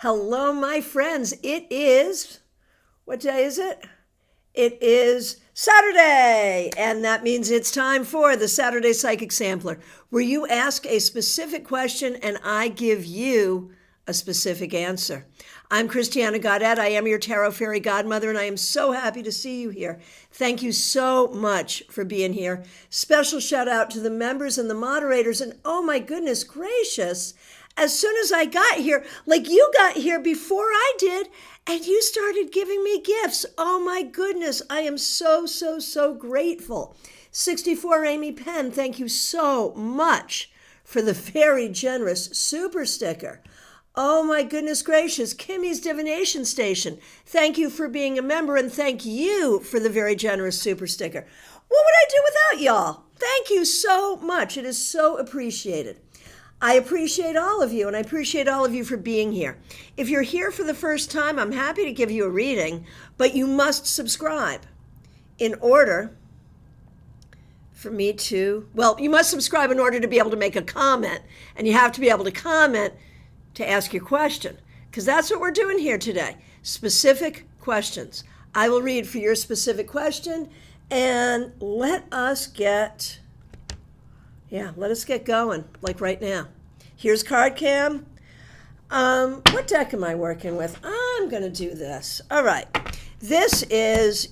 Hello, my friends. It is, what day is it? It is Saturday, and that means it's time for the Saturday Psychic Sampler, where you ask a specific question and I give you a specific answer. I'm Christiana Gaudet. I am your Tarot Fairy Godmother, and I am so happy to see you here. Thank you so much for being here. Special shout out to the members and the moderators, and oh my goodness gracious, as soon as I got here, like you got here before I did, and you started giving me gifts. Oh my goodness, I am so grateful. 64 Amy Penn, thank you so much for the very generous super sticker. Oh my goodness gracious, Kimmy's Divination Station, thank you for being a member, and thank you for the very generous super sticker. What would I do without y'all? Thank you so much. It is so appreciated. I appreciate all of you, and I appreciate all of you for being here. If you're here for the first time, I'm happy to give you a reading, but you must subscribe in order for me to, well, you must subscribe in order to be able to make a comment, and you have to be able to comment to ask your question, because that's what we're doing here today, specific questions. I will read for your specific question, and let us get going, like right now. Here's Card Cam. What deck am I working with? I'm going to do this. All right. This is,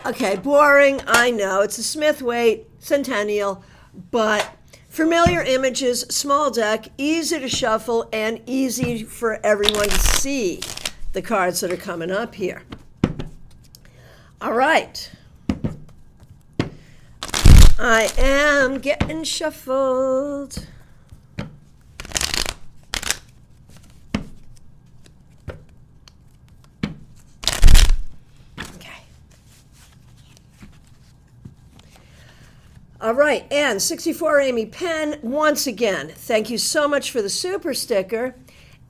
okay, boring. I know. It's a Smith-Waite Centennial, but familiar images, small deck, easy to shuffle, and easy for everyone to see the cards that are coming up here. All right. I am getting shuffled. Okay. All right, and 64 Amy Penn, once again, thank you so much for the super sticker.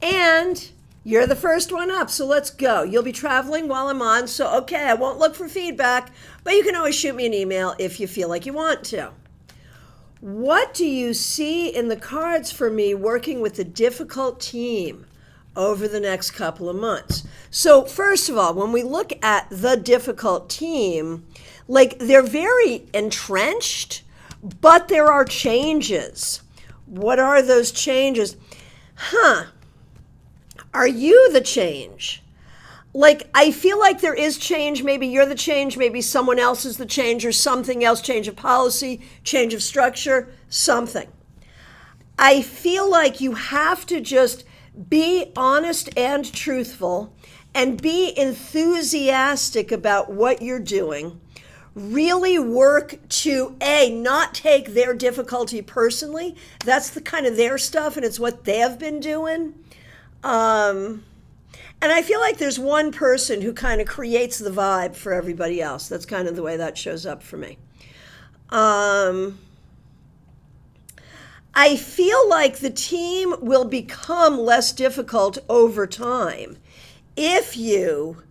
And you're the first one up, so let's go. You'll be traveling while I'm on, so okay, I won't look for feedback, but you can always shoot me an email if you feel like you want to. What do you see in the cards for me working with a difficult team over the next couple of months? So first of all, when we look at the difficult team, like they're very entrenched, but there are changes. What are those changes? Are you the change? Like, I feel like there is change. Maybe you're the change. Maybe someone else is the change, or something else, change of policy, change of structure, something. I feel like you have to just be honest and truthful and be enthusiastic about what you're doing. Really work to, not take their difficulty personally. That's the kind of their stuff, and it's what they have been doing. And I feel like there's one person who kind of creates the vibe for everybody else. That's kind of the way that shows up for me. I feel like the team will become less difficult over time if you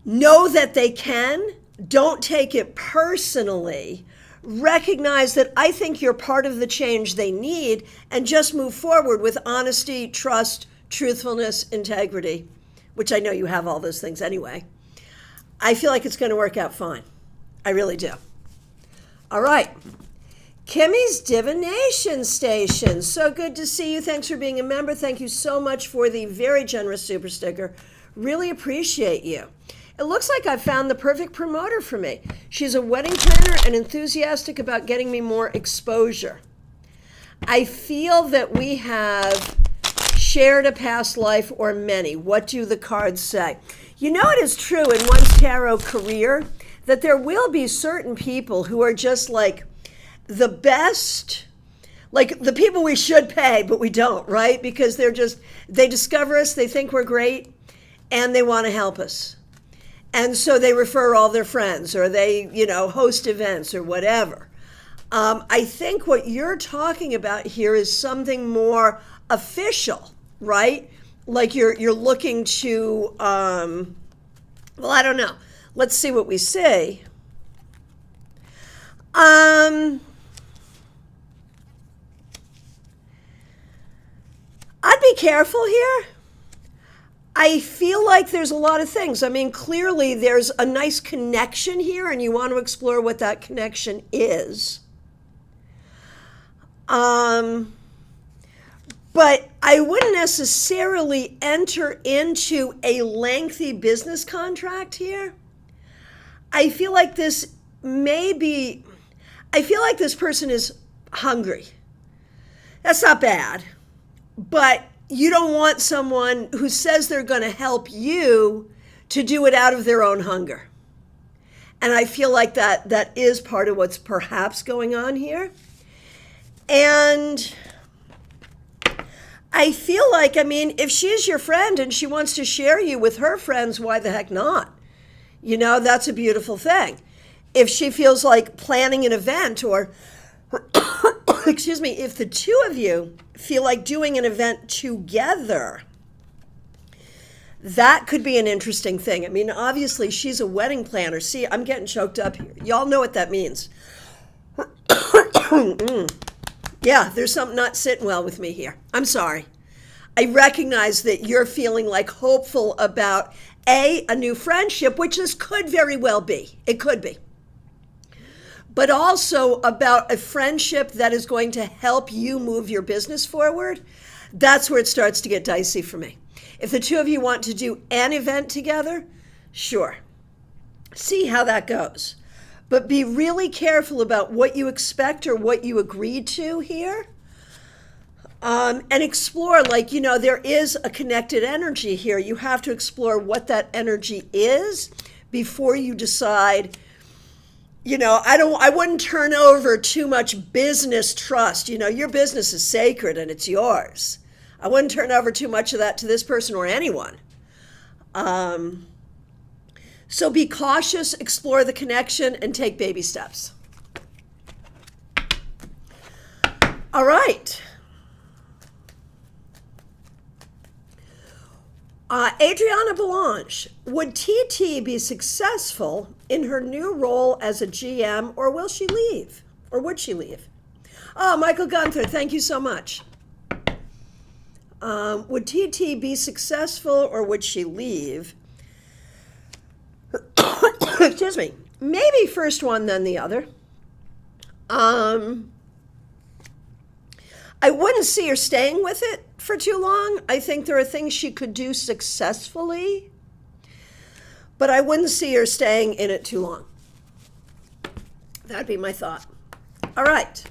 know that they can, don't take it personally, recognize that I think you're part of the change they need, and just move forward with honesty, trust, truthfulness, integrity, which I know you have all those things anyway. I feel like it's going to work out fine. I really do. All right. Kimmy's Divination Station. So good to see you. Thanks for being a member. Thank you so much for the very generous super sticker. Really appreciate you. It looks like I found the perfect promoter for me. She's a wedding planner and enthusiastic about getting me more exposure. I feel that we have shared a past life or many. What do the cards say? You know, it is true in one's tarot career that there will be certain people who are just like the best, like the people we should pay, but we don't, right? Because they discover us, they think we're great, and they want to help us. And so they refer all their friends, or they, host events or whatever. I think what you're talking about here is something more official, right? Like you're looking to, well, I don't know. Let's see what we see. I'd be careful here. I feel like there's a lot of things. I mean, clearly there's a nice connection here, and you want to explore what that connection is. But I wouldn't necessarily enter into a lengthy business contract here. I feel like this person is hungry. That's not bad. But you don't want someone who says they're going to help you to do it out of their own hunger. And I feel like that is part of what's perhaps going on here. And I feel like, I mean, if she's your friend and she wants to share you with her friends, why the heck not? You know, that's a beautiful thing. If she feels like planning an event, or, excuse me, if the two of you feel like doing an event together, that could be an interesting thing. I mean, obviously, she's a wedding planner. See, I'm getting choked up here. Y'all know what that means. Yeah, there's something not sitting well with me here. I'm sorry. I recognize that you're feeling like hopeful about a new friendship, which this could very well be. It could be. But also about a friendship that is going to help you move your business forward. That's where it starts to get dicey for me. If the two of you want to do an event together, sure. See how that goes. But be really careful about what you expect or what you agreed to here. And explore, like, you know, there is a connected energy here. You have to explore what that energy is before you decide, you know, I wouldn't turn over too much business trust. You know, your business is sacred and it's yours. I wouldn't turn over too much of that to this person or anyone. So be cautious, explore the connection, and take baby steps. All right. Adriana Belange, would TT be successful in her new role as a GM, or will she leave? Or would she leave? Oh, Michael Gunther, thank you so much. Would TT be successful, or would she leave? Excuse me. Maybe first one, then the other. I wouldn't see her staying with it for too long. I think there are things she could do successfully, but I wouldn't see her staying in it too long. That'd be my thought. All right.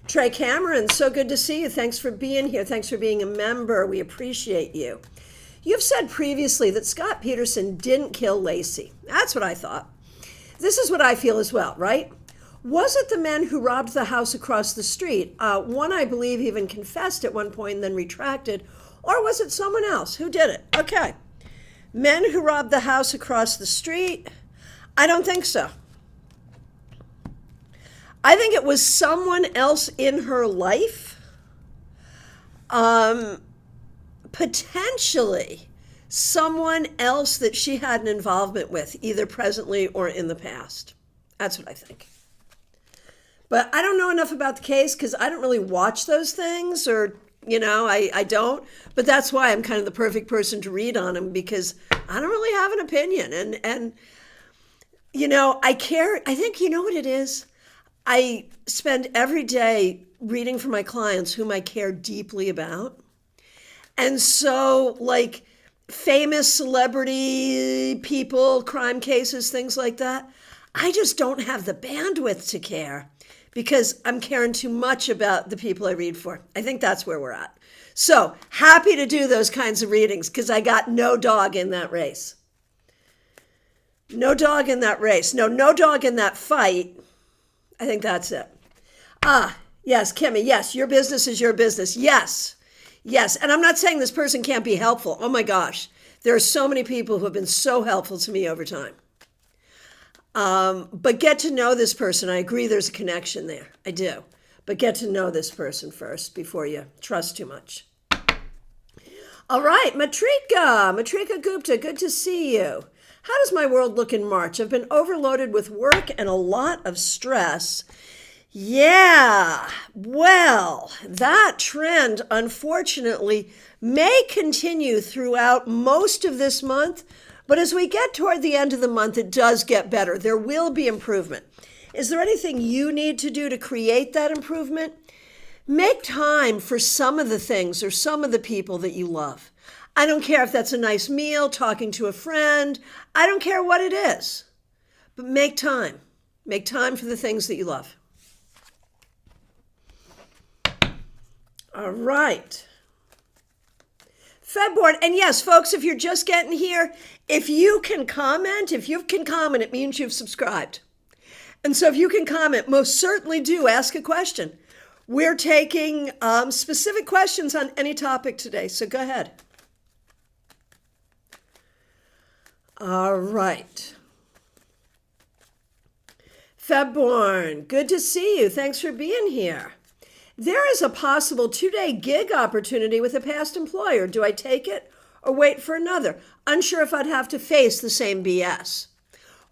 Trey Cameron, so good to see you. Thanks for being here. Thanks for being a member. We appreciate you. You've said previously that Scott Peterson didn't kill Lacey. That's what I thought. This is what I feel as well, right? Was it the men who robbed the house across the street? One, I believe, even confessed at one point and then retracted. Or was it someone else? Who did it? Okay. Men who robbed the house across the street? I don't think so. I think it was someone else in her life. Potentially someone else that she had an involvement with, either presently or in the past. That's what I think. But I don't know enough about the case because I don't really watch those things, or, you know, I don't. But that's why I'm kind of the perfect person to read on them, because I don't really have an opinion. And you know, I care. I think, you know what it is? I spend every day reading for my clients whom I care deeply about. And so, like, famous celebrity people, crime cases, things like that, I just don't have the bandwidth to care because I'm caring too much about the people I read for. I think that's where we're at. So, happy to do those kinds of readings because I got no dog in that race. No dog in that race. No dog in that fight. I think that's it. Yes, Kimmy, yes, your business is your business. Yes. Yes, and I'm not saying this person can't be helpful. Oh my gosh, there are so many people who have been so helpful to me over time. But get to know this person. I agree there's a connection there. I do. But get to know this person first before you trust too much. All right, Matrika Gupta, good to see you. How does my world look in March? I've been overloaded with work and a lot of stress. Yeah, well, that trend, unfortunately, may continue throughout most of this month, but as we get toward the end of the month, it does get better. There will be improvement. Is there anything you need to do to create that improvement? Make time for some of the things or some of the people that you love. I don't care if that's a nice meal, talking to a friend. I don't care what it is, but make time. Make time for the things that you love. All right. Febborn. And yes, folks, if you're just getting here, if you can comment, it means you've subscribed. And so if you can comment, most certainly do ask a question. We're taking specific questions on any topic today, so go ahead. All right. Febborn, good to see you. Thanks for being here. There is a possible 2-day gig opportunity with a past employer. Do I take it or wait for another? Unsure if I'd have to face the same BS.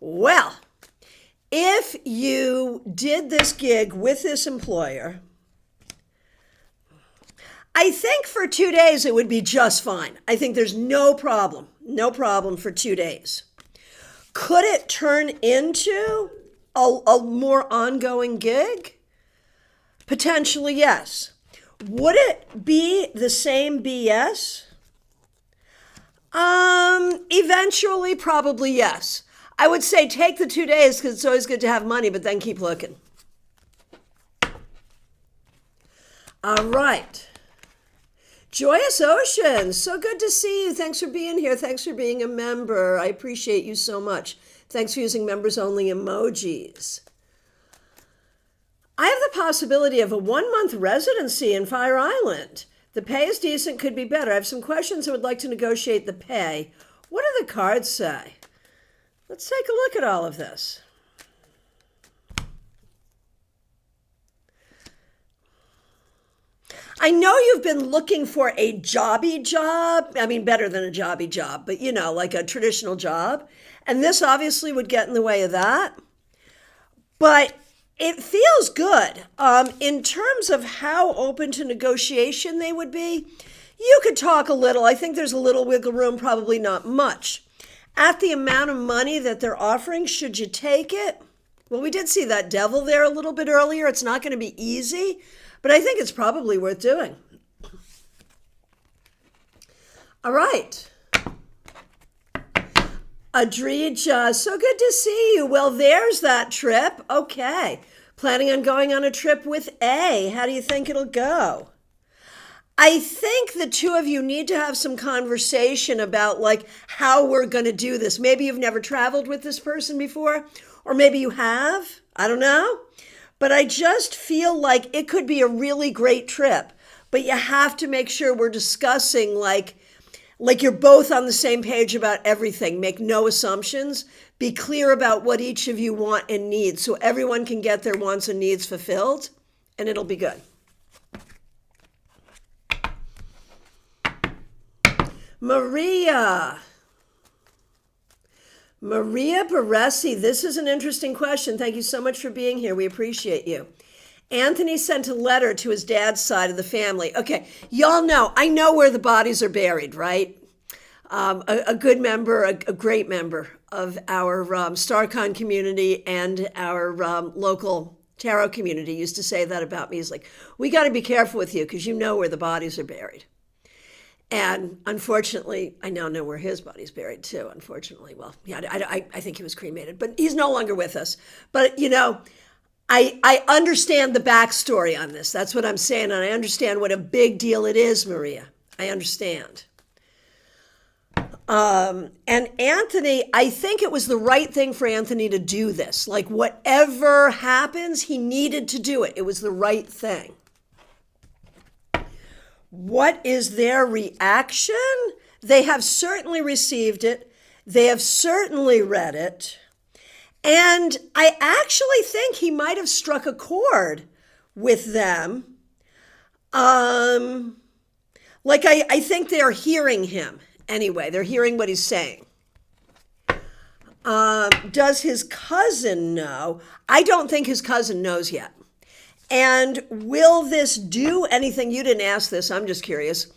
Well, if you did this gig with this employer, I think for 2 days it would be just fine. I think there's no problem for 2 days. Could it turn into a more ongoing gig? Potentially, yes. Would it be the same BS? Eventually, probably yes. I would say take the 2 days because it's always good to have money, but then keep looking. All right. Joyous Ocean, so good to see you. Thanks for being here. Thanks for being a member. I appreciate you so much. Thanks for using members only emojis. I have the possibility of a 1-month residency in Fire Island. The pay is decent, could be better. I have some questions and would like to negotiate the pay. What do the cards say? Let's take a look at all of this. I know you've been looking for a jobby job. I mean, better than a jobby job, but like a traditional job. And this obviously would get in the way of that. But it feels good. In terms of how open to negotiation they would be, you could talk a little. I think there's a little wiggle room, probably not much. At the amount of money that they're offering, should you take it? Well, we did see that devil there a little bit earlier. It's not going to be easy, but I think it's probably worth doing. All right. Adrija, so good to see you. Well, there's that trip. Okay. Planning on going on a trip with A. How do you think it'll go? I think the two of you need to have some conversation about how we're going to do this. Maybe you've never traveled with this person before, or maybe you have. I don't know. But I just feel like it could be a really great trip. But you have to make sure we're discussing like you're both on the same page about everything. Make no assumptions. Be clear about what each of you want and need so everyone can get their wants and needs fulfilled, and it'll be good. Maria Baresi, this is an interesting question. Thank you so much for being here. We appreciate you. Anthony sent a letter to his dad's side of the family. Okay, y'all know, I know where the bodies are buried, right? A good member, a great member of our StarCon community and our local tarot community used to say that about me. He's like, we got to be careful with you because you know where the bodies are buried. And unfortunately, I now know where his body's buried too, unfortunately. Well, yeah, I think he was cremated, but he's no longer with us. But, I understand the backstory on this. That's what I'm saying. And I understand what a big deal it is, Maria. I understand. And Anthony, I think it was the right thing for Anthony to do this. Like whatever happens, he needed to do it. It was the right thing. What is their reaction? They have certainly received it. They have certainly read it. And I actually think he might have struck a chord with them. I think they're hearing him anyway. They're hearing what he's saying. Does his cousin know? I don't think his cousin knows yet. And will this do anything? You didn't ask this, I'm just curious.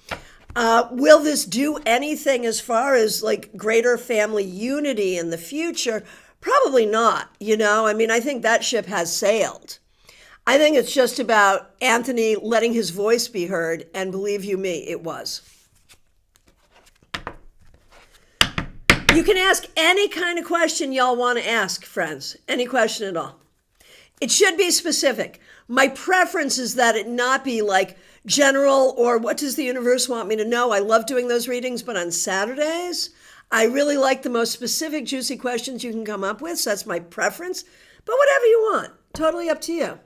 Will this do anything as far as like greater family unity in the future? Probably not, I mean, I think that ship has sailed. I think it's just about Anthony letting his voice be heard, and believe you me, it was. You can ask any kind of question y'all want to ask, friends. Any question at all. It should be specific. My preference is that it not be like general or what does the universe want me to know? I love doing those readings, but on Saturdays, I really like the most specific, juicy questions you can come up with. So that's my preference. But whatever you want, totally up to you.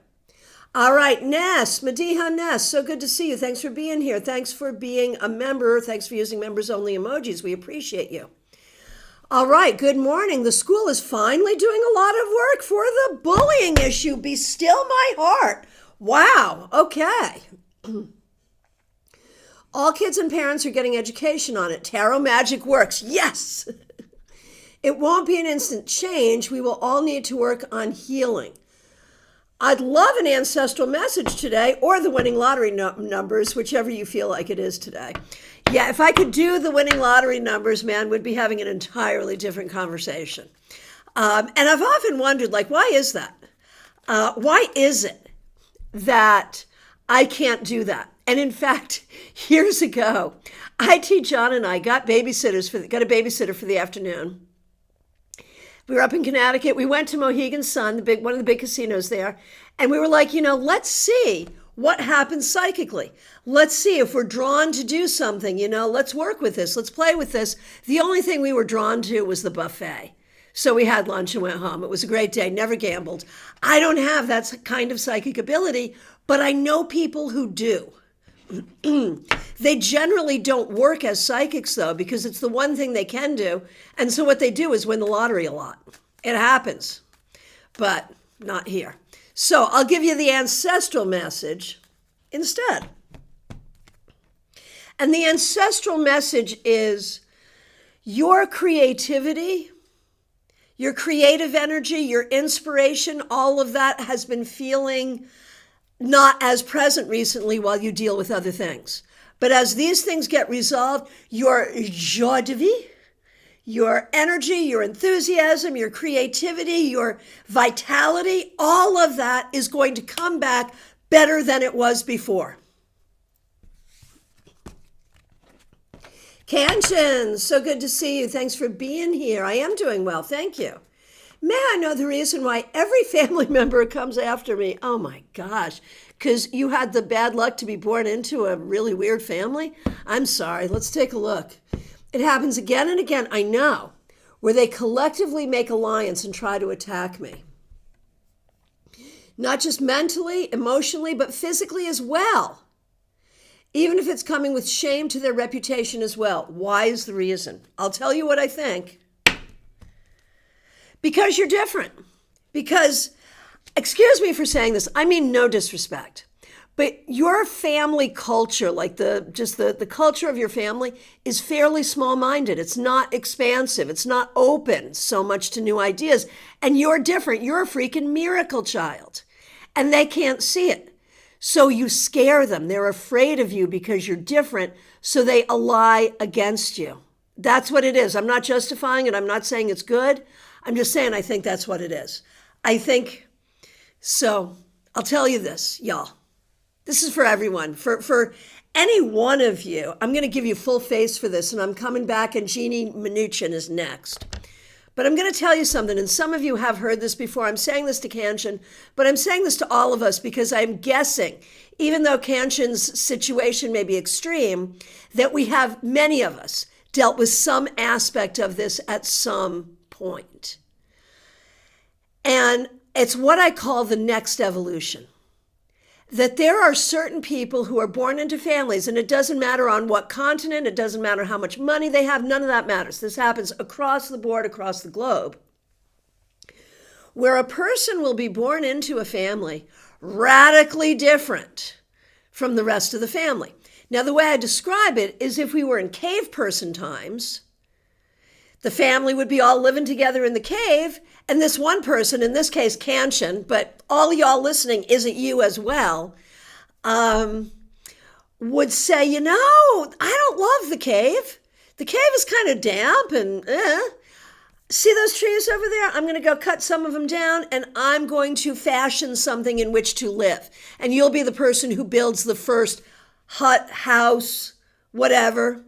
All right, Ness, Mediha Ness, so good to see you. Thanks for being here. Thanks for being a member. Thanks for using members-only emojis. We appreciate you. All right, good morning. The school is finally doing a lot of work for the bullying issue. Be still my heart. Wow, okay. All kids and parents are getting education on it. Tarot magic works. Yes. It won't be an instant change. We will all need to work on healing. I'd love an ancestral message today or the winning lottery numbers, whichever you feel like it is today. Yeah, if I could do the winning lottery numbers, man, we'd be having an entirely different conversation. And I've often wondered, like, why is that? Why is it that I can't do that? And in fact, years ago, John and I got a babysitter for the afternoon. We were up in Connecticut. We went to Mohegan Sun, one of the big casinos there. And we were like, let's see what happens psychically. Let's see if we're drawn to do something, let's work with this. Let's play with this. The only thing we were drawn to was the buffet. So we had lunch and went home. It was a great day, never gambled. I don't have that kind of psychic ability, but I know people who do. They generally don't work as psychics, though, because it's the one thing they can do. And so what they do is win the lottery a lot. It happens, but not here. So I'll give you the ancestral message instead. And the ancestral message is your creativity, your creative energy, your inspiration, all of that has been feeling not as present recently while you deal with other things. But as these things get resolved, your joie de vie, your energy, your enthusiasm, your creativity, your vitality, all of that is going to come back better than it was before. Kanchan, so good to see you. Thanks for being here. I am doing well. Thank you. May I know the reason why every family member comes after me? Oh my gosh, because you had the bad luck to be born into a really weird family? I'm sorry, let's take a look. It happens again and again, I know, where they collectively make alliance and try to attack me. Not just mentally, emotionally, but physically as well. Even if it's coming with shame to their reputation as well. Why is the reason? I'll tell you what I think. Because you're different. Because, excuse me for saying this, I mean no disrespect, but your family culture, like the culture of your family, is fairly small-minded. It's not expansive. It's not open so much to new ideas. And you're different. You're a freaking miracle child. And they can't see it. So you scare them. They're afraid of you because you're different, so they ally against you. That's what it is. I'm not justifying it. I'm not saying it's good. I'm just saying I think that's what it is. I think, so I'll tell you this, y'all. This is for everyone. For any one of you, I'm going to give you full face for this, and I'm coming back, and Jeannie Mnuchin is next. But I'm going to tell you something, and some of you have heard this before. I'm saying this to Kanchan, but I'm saying this to all of us because I'm guessing, even though Kanchan's situation may be extreme, that we have, many of us, dealt with some aspect of this at some point. And it's what I call the next evolution. That there are certain people who are born into families, and it doesn't matter on what continent, it doesn't matter how much money they have, none of that matters. This happens across the board, across the globe, where a person will be born into a family radically different from the rest of the family. Now, the way I describe it is if we were in cave person times, The family would be all living together in the cave, and this one person, in this case, Canchin, but all y'all listening isn't you as well, would say, I don't love the cave. The cave is kind of damp and see those trees over there? I'm going to go cut some of them down and I'm going to fashion something in which to live. And you'll be the person who builds the first hut, house, whatever.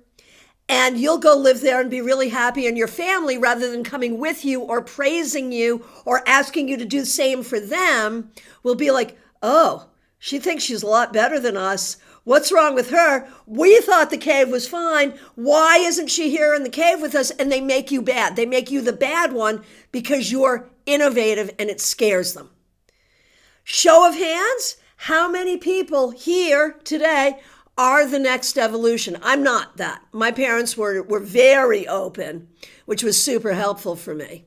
And you'll go live there and be really happy. And your family, rather than coming with you or praising you or asking you to do the same for them, will be like, oh, she thinks she's a lot better than us. What's wrong with her? We thought the cave was fine. Why isn't she here in the cave with us? And they make you bad. They make you the bad one because you're innovative and it scares them. Show of hands, how many people here today are the next evolution? I'm not that. My parents were very open, which was super helpful for me.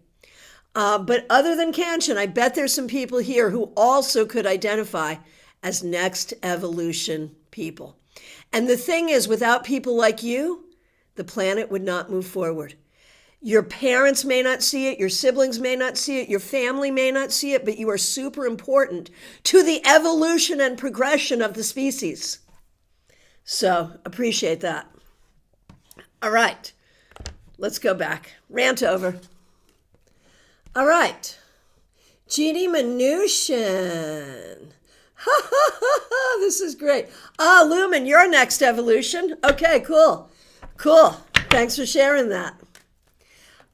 But other than Canchin, I bet there's some people here who also could identify as next evolution people. And the thing is, without people like you, the planet would not move forward. Your parents may not see it, your siblings may not see it, your family may not see it, but you are super important to the evolution and progression of the species. So appreciate that. All right, let's go back. Rant over. All right, Jeannie Mnuchin. This is great. Lumen, you're next evolution. Okay, cool. Thanks for sharing that.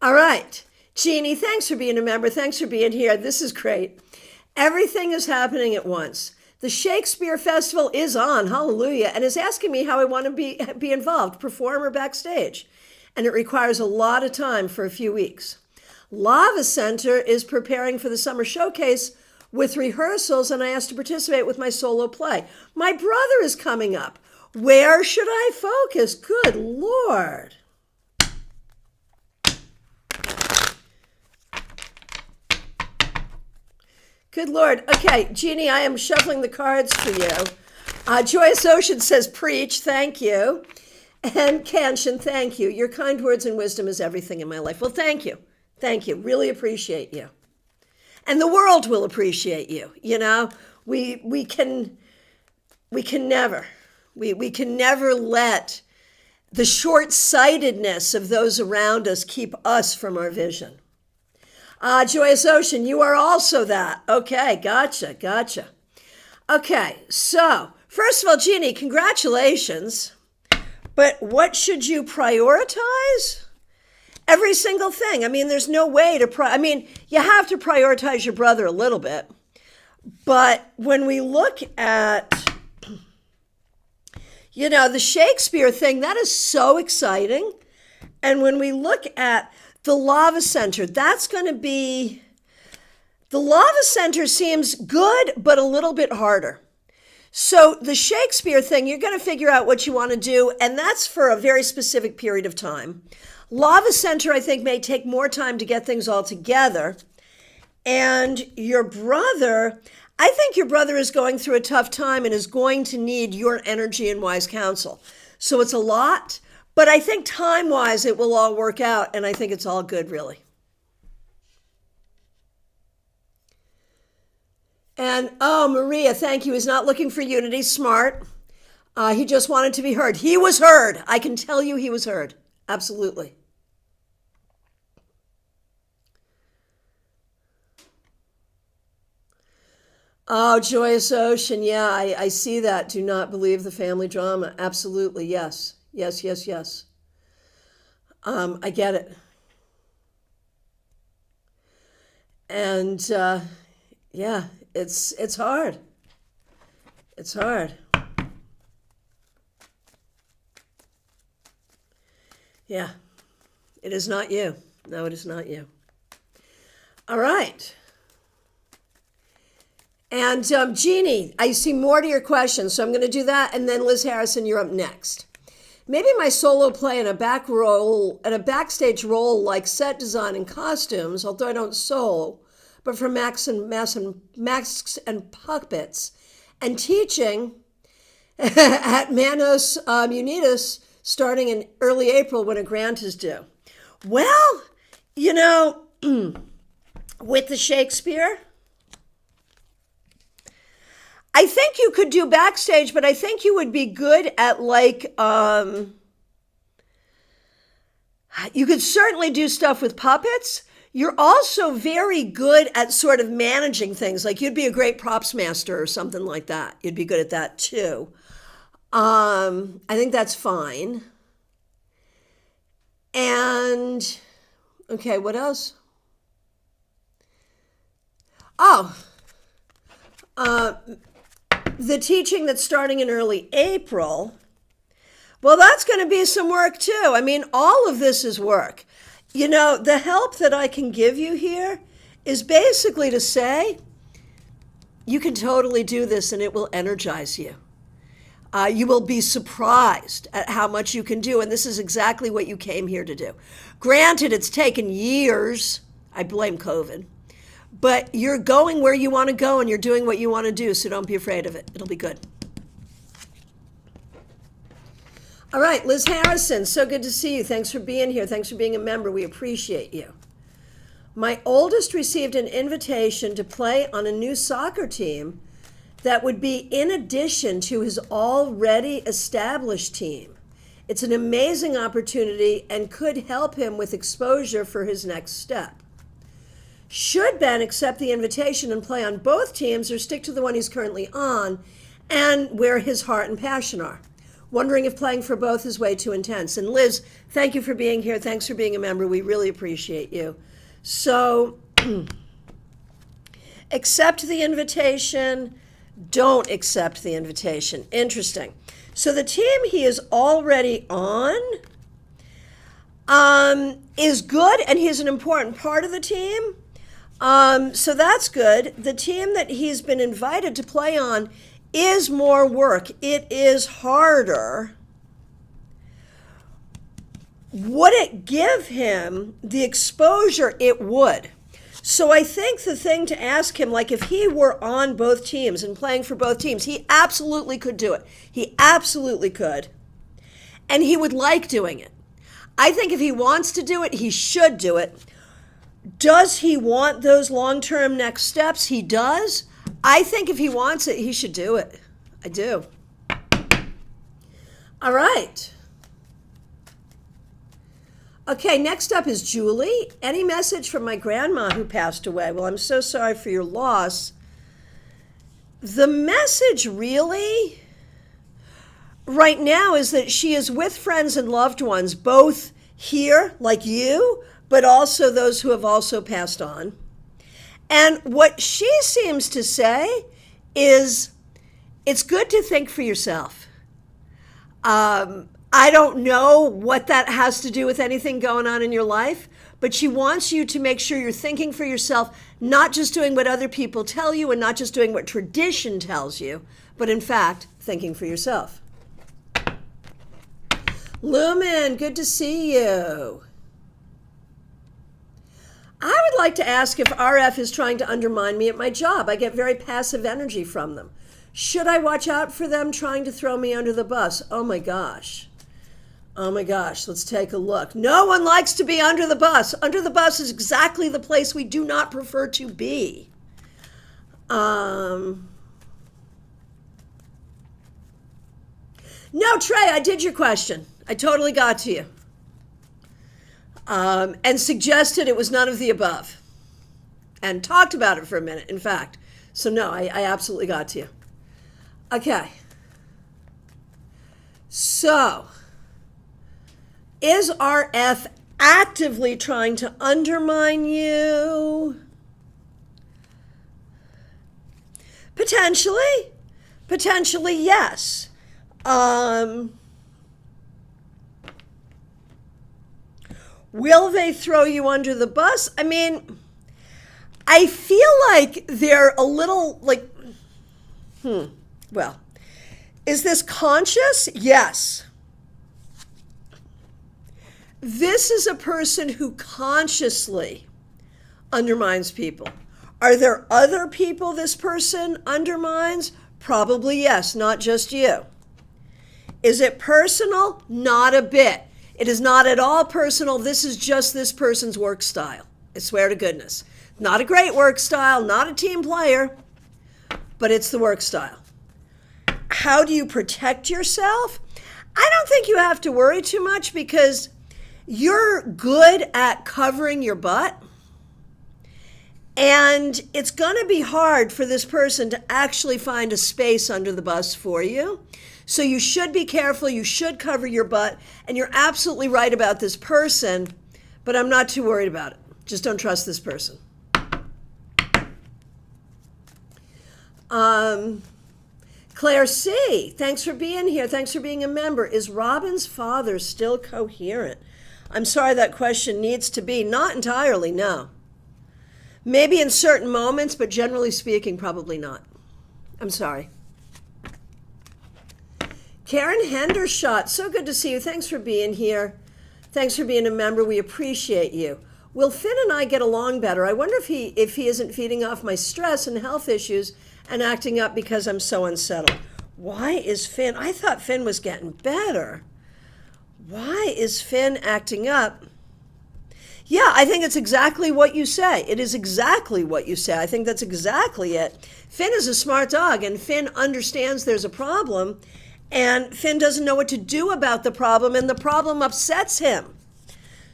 All right. Jeannie, thanks for being a member. Thanks for being here. This is great. Everything is happening at once. The Shakespeare Festival is on, hallelujah, and is asking me how I want to be involved, perform or backstage. And it requires a lot of time for a few weeks. Lava Center is preparing for the summer showcase with rehearsals, and I asked to participate with my solo play. My brother is coming up. Where should I focus? Good Lord. Good Lord. Okay, Jeannie, I am shuffling the cards for you. Joyous Ocean says, preach, thank you. And Canchin, thank you. Your kind words and wisdom is everything in my life. Well, thank you. Thank you. Really appreciate you. And the world will appreciate you. We can never let the short-sightedness of those around us keep us from our vision. Joyous Ocean, you are also that. Okay, gotcha. Okay, so first of all, Jeannie, congratulations. But what should you prioritize? Every single thing. I mean, there's no way to you have to prioritize your brother a little bit. But when we look at, the Shakespeare thing, that is so exciting. And when we look at the Lava Center, the Lava Center seems good, but a little bit harder. So the Shakespeare thing, you're going to figure out what you want to do, and that's for a very specific period of time. Lava Center, I think, may take more time to get things all together. And your brother, I think your brother is going through a tough time and is going to need your energy and wise counsel. So it's a lot, but I think time-wise it will all work out, and I think it's all good, really. And, Maria, thank you. He's not looking for unity. Smart. He just wanted to be heard. He was heard. I can tell you he was heard. Absolutely. Oh, Joyous Ocean. Yeah, I see that. Do not believe the family drama. Absolutely. Yes. I get it. And, yeah, it's hard. It's hard. Yeah, it is not you. No, it is not you. All right. And Jeannie, I see more to your questions, so I'm going to do that. And then Liz Harrison, you're up next. Maybe my solo play in a backstage role like set design and costumes, although I don't solo, but for masks and puppets, and teaching at Manos Unitas starting in early April when a grant is due. Well, you know, with the Shakespeare, I think you could do backstage, but I think you would be good at you could certainly do stuff with puppets. You're also very good at sort of managing things. Like you'd be a great props master or something like that. You'd be good at that too. I think that's fine. And, okay, what else? Oh, the teaching that's starting in early April, well, that's going to be some work too. I mean, all of this is work. You know, the help that I can give you here is basically to say, you can totally do this and it will energize you. You will be surprised at how much you can do, and this is exactly what you came here to do. Granted, it's taken years. I blame COVID. But you're going where you want to go and you're doing what you want to do, so don't be afraid of it. It'll be good. All right, Liz Harrison, so good to see you. Thanks for being here. Thanks for being a member. We appreciate you. My oldest received an invitation to play on a new soccer team that would be in addition to his already established team. It's an amazing opportunity and could help him with exposure for his next step. Should Ben accept the invitation and play on both teams or stick to the one he's currently on and where his heart and passion are? Wondering if playing for both is way too intense. And Liz, thank you for being here. Thanks for being a member. We really appreciate you. So accept the invitation. Don't accept the invitation. Interesting. So the team he is already on is good, and he's an important part of the team. So that's good. The team that he's been invited to play on is more work. It is harder. Would it give him the exposure? It would. So I think the thing to ask him, like if he were on both teams and playing for both teams, he absolutely could do it. He absolutely could. And he would like doing it. I think if he wants to do it, he should do it. Does he want those long-term next steps? He does. I think if he wants it, he should do it. I do. All right. Okay, next up is Julie. Any message from my grandma who passed away? Well, I'm so sorry for your loss. The message really right now is that she is with friends and loved ones, both here, like you, but also those who have also passed on. And what she seems to say is it's good to think for yourself. I don't know what that has to do with anything going on in your life, but she wants you to make sure you're thinking for yourself, not just doing what other people tell you and not just doing what tradition tells you, but in fact, thinking for yourself. Lumen, good to see you. I would like to ask if RF is trying to undermine me at my job. I get very passive energy from them. Should I watch out for them trying to throw me under the bus? Oh my gosh. Oh my gosh, let's take a look. No one likes to be under the bus. Under the bus is exactly the place we do not prefer to be. No, Trey, I did your question. I totally got to you. And suggested it was none of the above. And talked about it for a minute, in fact. So no, I absolutely got to you. Okay. So, is RF actively trying to undermine you? Potentially. Potentially, yes. Will they throw you under the bus? I mean, I feel like they're a little like, well, is this conscious? Yes. This is a person who consciously undermines people. Are there other people this person undermines? Probably yes, not just you. Is it personal? Not a bit. It is not at all personal. This is just this person's work style. I swear to goodness. Not a great work style, not a team player, but it's the work style. How do you protect yourself? I don't think you have to worry too much because you're good at covering your butt. And it's going to be hard for this person to actually find a space under the bus for you. So you should be careful. You should cover your butt. And you're absolutely right about this person, but I'm not too worried about it. Just don't trust this person. Claire C., thanks for being here. Thanks for being a member. Is Robin's father still coherent? I'm sorry, that question needs to be. Not entirely, no. Maybe in certain moments, but generally speaking, probably not. I'm sorry. Karen Hendershot, so good to see you. Thanks for being here. Thanks for being a member. We appreciate you. Will Finn and I get along better? I wonder if he isn't feeding off my stress and health issues and acting up because I'm so unsettled. Why is Finn? I thought Finn was getting better. Why is Finn acting up? Yeah, I think it's exactly what you say. It is exactly what you say. I think that's exactly it. Finn is a smart dog, and Finn understands there's a problem, and Finn doesn't know what to do about the problem, and the problem upsets him.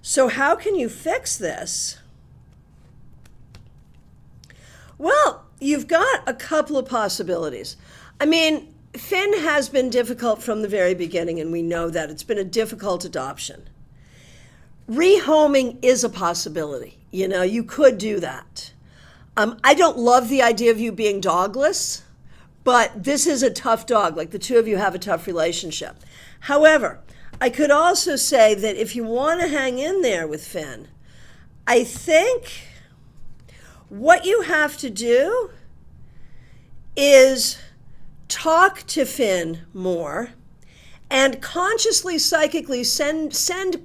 So how can you fix this? Well, you've got a couple of possibilities. I mean, Finn has been difficult from the very beginning, and we know that. It's been a difficult adoption. Rehoming is a possibility. You know, you could do that. I don't love the idea of you being dogless, but this is a tough dog. Like, the two of you have a tough relationship. However, I could also say that if you want to hang in there with Finn, I think what you have to do is talk to Finn more and consciously, psychically send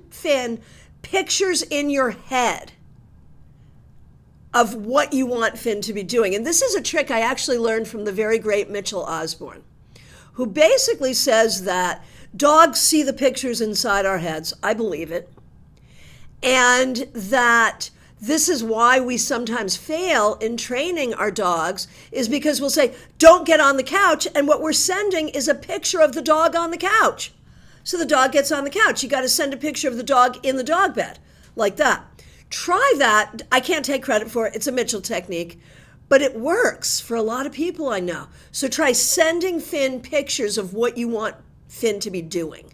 Finn pictures in your head of what you want Finn to be doing. And this is a trick I actually learned from the very great Mitchell Osborne, who basically says that dogs see the pictures inside our heads. I believe it. And that this is why we sometimes fail in training our dogs, is because we'll say, don't get on the couch. And what we're sending is a picture of the dog on the couch. So the dog gets on the couch. You got to send a picture of the dog in the dog bed, like that. Try that. I can't take credit for it. It's a Mitchell technique, but it works for a lot of people I know. So try sending Finn pictures of what you want Finn to be doing,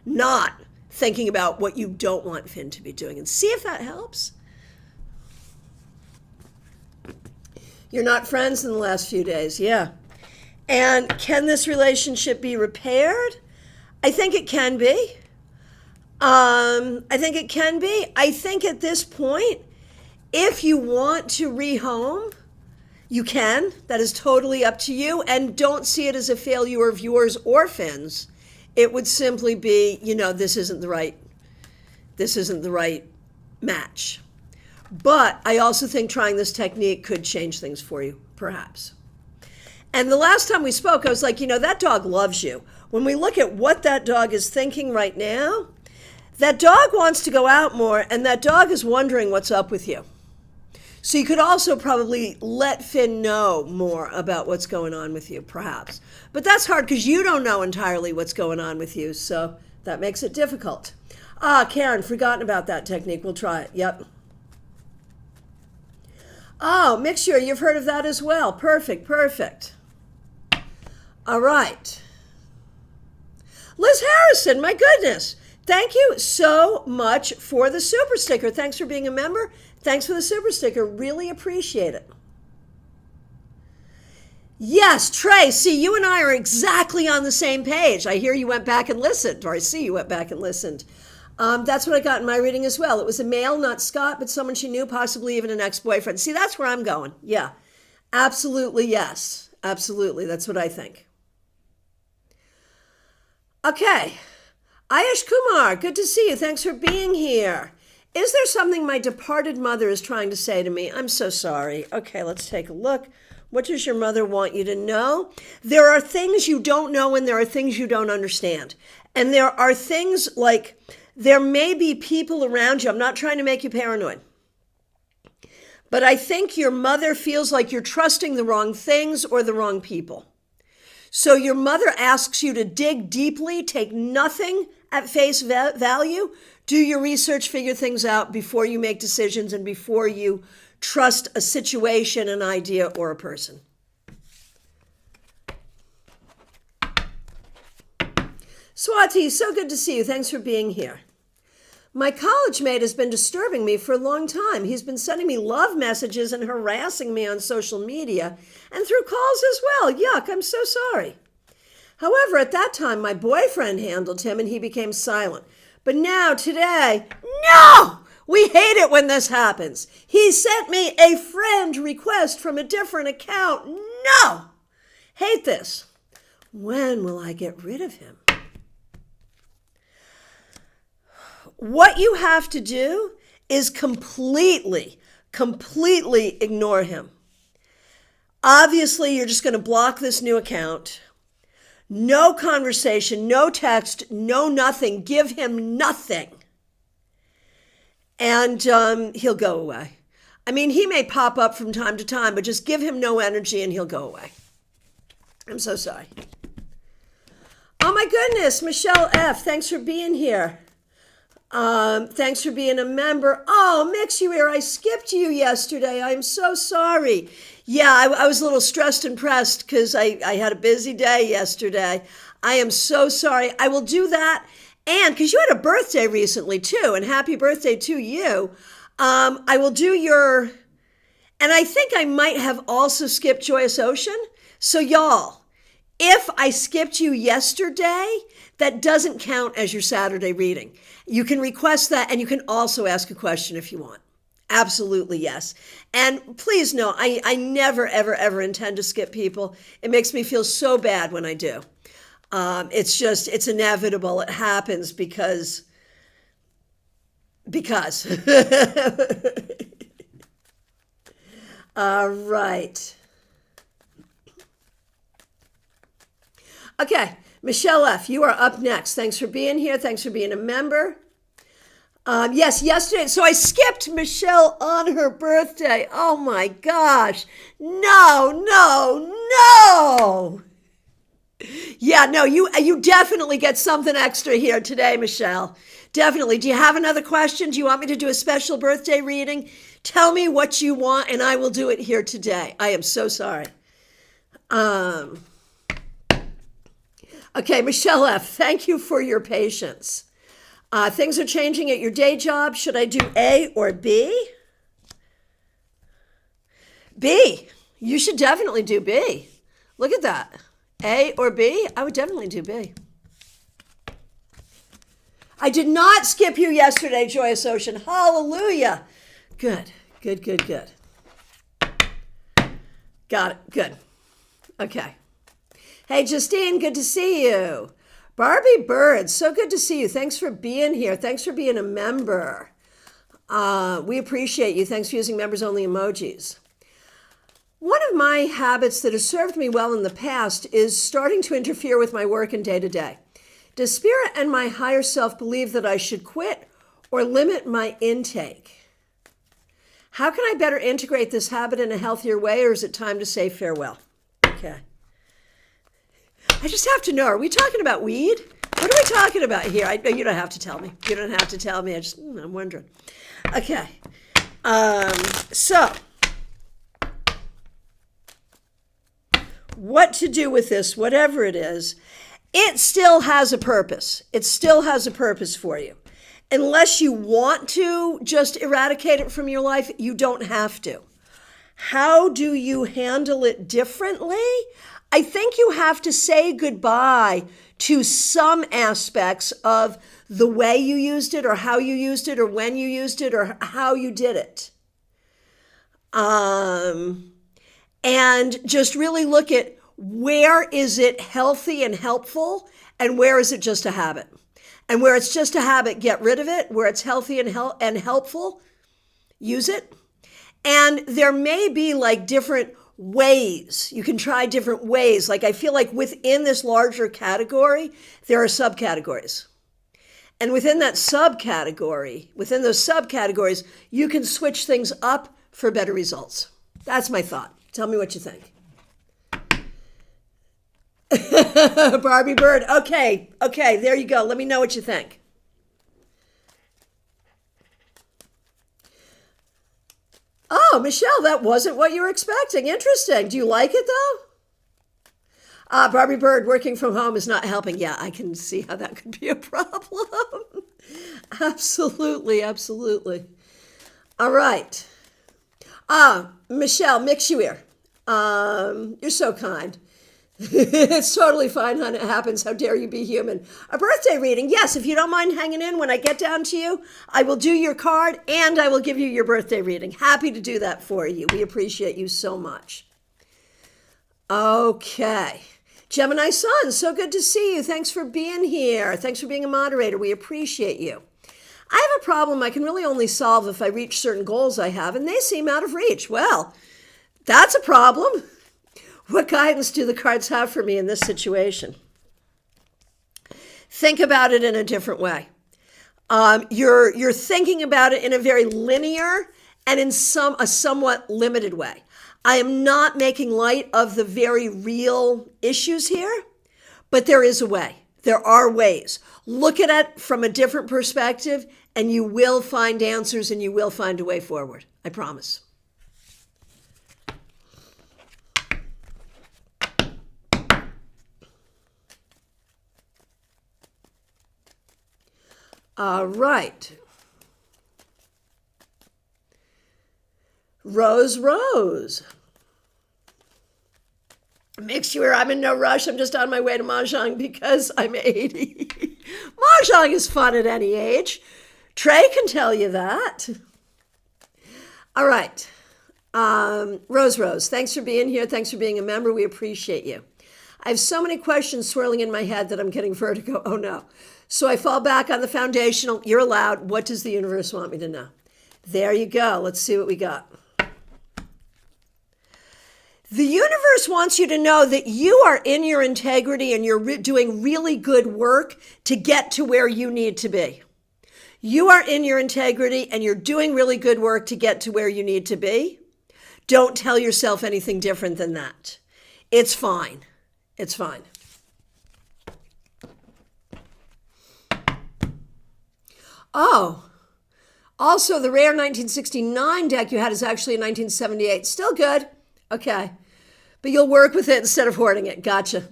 not thinking about what you don't want Finn to be doing, and see if that helps. You're not friends in the last few days, yeah. And can this relationship be repaired? I think it can be. I think it can be. I think at this point, if you want to rehome, you can. That is totally up to you. And don't see it as a failure of yours or Finn's. It would simply be, you know, this isn't the right match. But I also think trying this technique could change things for you, perhaps. And the last time we spoke, I was like, you know, that dog loves you. When we look at what that dog is thinking right now, that dog wants to go out more, and that dog is wondering what's up with you. So you could also probably let Finn know more about what's going on with you, perhaps. But that's hard because you don't know entirely what's going on with you, so that makes it difficult. Karen, forgotten about that technique. We'll try it. Yep. Oh, mixture, you've heard of that as well. Perfect, perfect. All right. Liz Harrison, my goodness. Thank you so much for the super sticker. Thanks for being a member. Thanks for the super sticker. Really appreciate it. Yes, Trey, see, you and I are exactly on the same page. I hear you went back and listened, or I see you went back and listened. That's what I got in my reading as well. It was a male, not Scott, but someone she knew, possibly even an ex-boyfriend. See, that's where I'm going. Yeah, absolutely, yes. Absolutely, that's what I think. Okay. Ayush Kumar, good to see you. Thanks for being here. Is there something my departed mother is trying to say to me? I'm so sorry. Okay, let's take a look. What does your mother want you to know? There are things you don't know, and there are things you don't understand. And there are things like there may be people around you. I'm not trying to make you paranoid. But I think your mother feels like you're trusting the wrong things or the wrong people. So your mother asks you to dig deeply, take nothing at face value, do your research, figure things out before you make decisions and before you trust a situation, an idea, or a person. Swati, so good to see you. Thanks for being here. My college mate has been disturbing me for a long time. He's been sending me love messages and harassing me on social media and through calls as well. Yuck, I'm so sorry. However, at that time, my boyfriend handled him and he became silent. But now, today, no! We hate it when this happens. He sent me a friend request from a different account. No! Hate this. When will I get rid of him? What you have to do is completely ignore him. Obviously, you're just going to block this new account. No conversation, no text, no nothing. Give him nothing. And he'll go away. I mean, he may pop up from time to time, but just give him no energy and he'll go away. I'm so sorry. Oh my goodness, Michelle F., thanks for being here. Thanks for being a member. Oh, Mixuir, I skipped you yesterday. I'm so sorry. Yeah, I was a little stressed and pressed because I had a busy day yesterday. I am so sorry. I will do that. And because you had a birthday recently too, and happy birthday to you. I will do your, and I think I might have also skipped Joyous Ocean. So y'all, if I skipped you yesterday, that doesn't count as your Saturday reading. You can request that, and you can also ask a question if you want. Absolutely, yes. And please know, I never, ever, ever intend to skip people. It makes me feel so bad when I do. It's inevitable. It happens because. All right. Okay. Michelle F., you are up next. Thanks for being here. Thanks for being a member. Yes, yesterday. So I skipped Michelle on her birthday. Oh my gosh. No. Yeah, no, you definitely get something extra here today, Michelle. Definitely. Do you have another question? Do you want me to do a special birthday reading? Tell me what you want and I will do it here today. I am so sorry. Okay, Michelle F., thank you for your patience. Things are changing at your day job. Should I do A or B? B. You should definitely do B. Look at that. A or B? I would definitely do B. I did not skip you yesterday, Joyous Ocean. Hallelujah. Good. Got it. Good. Okay. Hey, Justine, good to see you. Barbie Bird, so good to see you. Thanks for being here. Thanks for being a member. We appreciate you. Thanks for using members-only emojis. One of my habits that has served me well in the past is starting to interfere with my work and day-to-day. Does Spirit and my higher self believe that I should quit or limit my intake? How can I better integrate this habit in a healthier way, or is it time to say farewell? Okay. I just have to know, are we talking about weed? What are we talking about here? You don't have to tell me. You don't have to tell me. I'm wondering. Okay. So, what to do with this, whatever it is, it still has a purpose. It still has a purpose for you. Unless you want to just eradicate it from your life, you don't have to. How do you handle it differently? I think you have to say goodbye to some aspects of the way you used it or how you used it or when you used it or how you did it. And just really look at where is it healthy and helpful and where is it just a habit. And where it's just a habit, get rid of it. Where it's healthy and helpful, use it. And there may be like different ways. You can try different ways. Like I feel like within this larger category, there are subcategories. And within that subcategory, within those subcategories, you can switch things up for better results. That's my thought. Tell me what you think. Barbie Bird. Okay, there you go. Let me know what you think. Oh, Michelle, that wasn't what you were expecting. Interesting. Do you like it, though? Barbie Bird, working from home is not helping. Yeah, I can see how that could be a problem. Absolutely. All right. Michelle, mix you here. You're so kind. It's totally fine, hon. It happens. How dare you be human? A birthday reading. Yes, if you don't mind hanging in when I get down to you, I will do your card and I will give you your birthday reading. Happy to do that for you. We appreciate you so much. Okay. Gemini Sun, so good to see you. Thanks for being here. Thanks for being a moderator. We appreciate you. I have a problem I can really only solve if I reach certain goals I have, and they seem out of reach. Well, that's a problem. What guidance do the cards have for me in this situation? Think about it in a different way. You're thinking about it in a very linear and in a somewhat limited way. I am not making light of the very real issues here, but there is a way. There are ways. Look at it from a different perspective, and you will find answers and you will find a way forward. I promise. All right. Rose. Mix you here. I'm in no rush. I'm just on my way to Mahjong because I'm 80. Mahjong is fun at any age. Trey can tell you that. All right. Rose, thanks for being here. Thanks for being a member. We appreciate you. I have so many questions swirling in my head that I'm getting vertigo. Oh, no. So I fall back on the foundational. You're allowed. What does the universe want me to know? There you go. Let's see what we got. The universe wants you to know that you are in your integrity and you're doing really good work to get to where you need to be. You are in your integrity and you're doing really good work to get to where you need to be. Don't tell yourself anything different than that. It's fine. It's fine. Oh, also the rare 1969 deck you had is actually a 1978. Still good. Okay. But you'll work with it instead of hoarding it. Gotcha.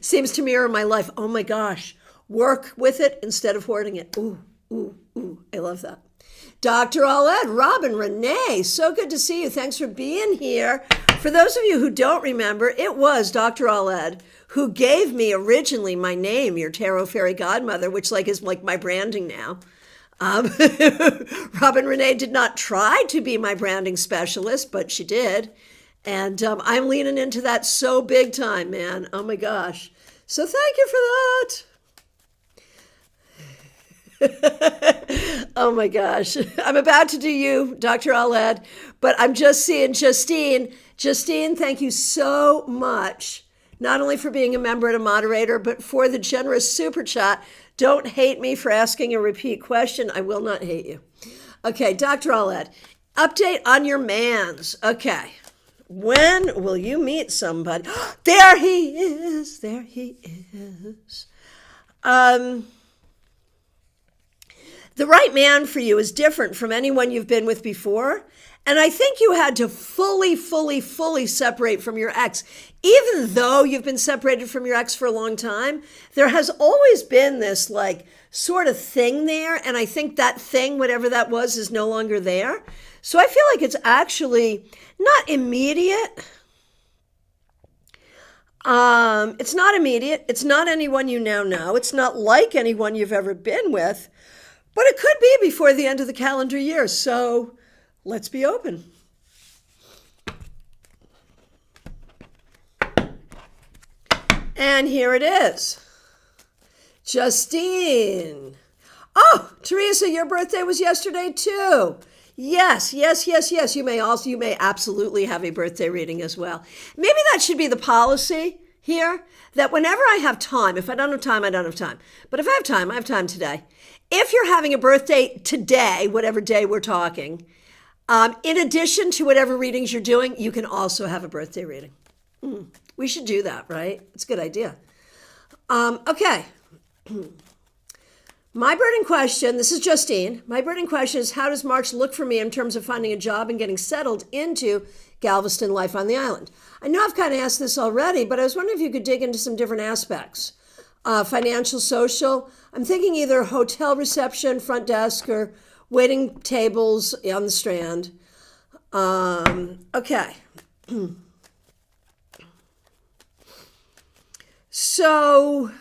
Seems to mirror my life. Oh my gosh. Work with it instead of hoarding it. Ooh. I love that. Dr. Aled, Robin, Renee, so good to see you. Thanks for being here. For those of you who don't remember, it was Dr. Aled who gave me originally my name, your Tarot Fairy Godmother, which is my branding now. Robin Renee did not try to be my branding specialist, but she did. And I'm leaning into that so big time, man. Oh my gosh. So thank you for that. Oh my gosh. I'm about to do you, Dr. Aled, but I'm just seeing Justine. Justine, thank you so much, not only for being a member and a moderator, but for the generous super chat. Don't hate me for asking a repeat question. I will not hate you. Okay, Dr. Aled, update on your mans. Okay. When will you meet somebody? There he is. There he is. The right man for you is different from anyone you've been with before. And I think you had to fully separate from your ex. Even though you've been separated from your ex for a long time, there has always been this sort of thing there. And I think that thing, whatever that was, is no longer there. So I feel like it's actually not immediate. It's not immediate. It's not anyone you now know. It's not like anyone you've ever been with. But it could be before the end of the calendar year. So let's be open. And here it is. Justine. Oh, Teresa, your birthday was yesterday too. Yes. You may absolutely have a birthday reading as well. Maybe that should be the policy. here that whenever I have time, if I don't have time, I don't have time. But if I have time today. If you're having a birthday today, whatever day we're talking, in addition to whatever readings you're doing, you can also have a birthday reading. We should do that, right? It's a good idea. Okay. My burning question, this is Justine. My burning question is, how does March look for me in terms of finding a job and getting settled into Galveston life on the island? I know I've kind of asked this already, but I was wondering if you could dig into some different aspects. Financial, social. I'm thinking either hotel reception, front desk, or waiting tables on the Strand. Okay. So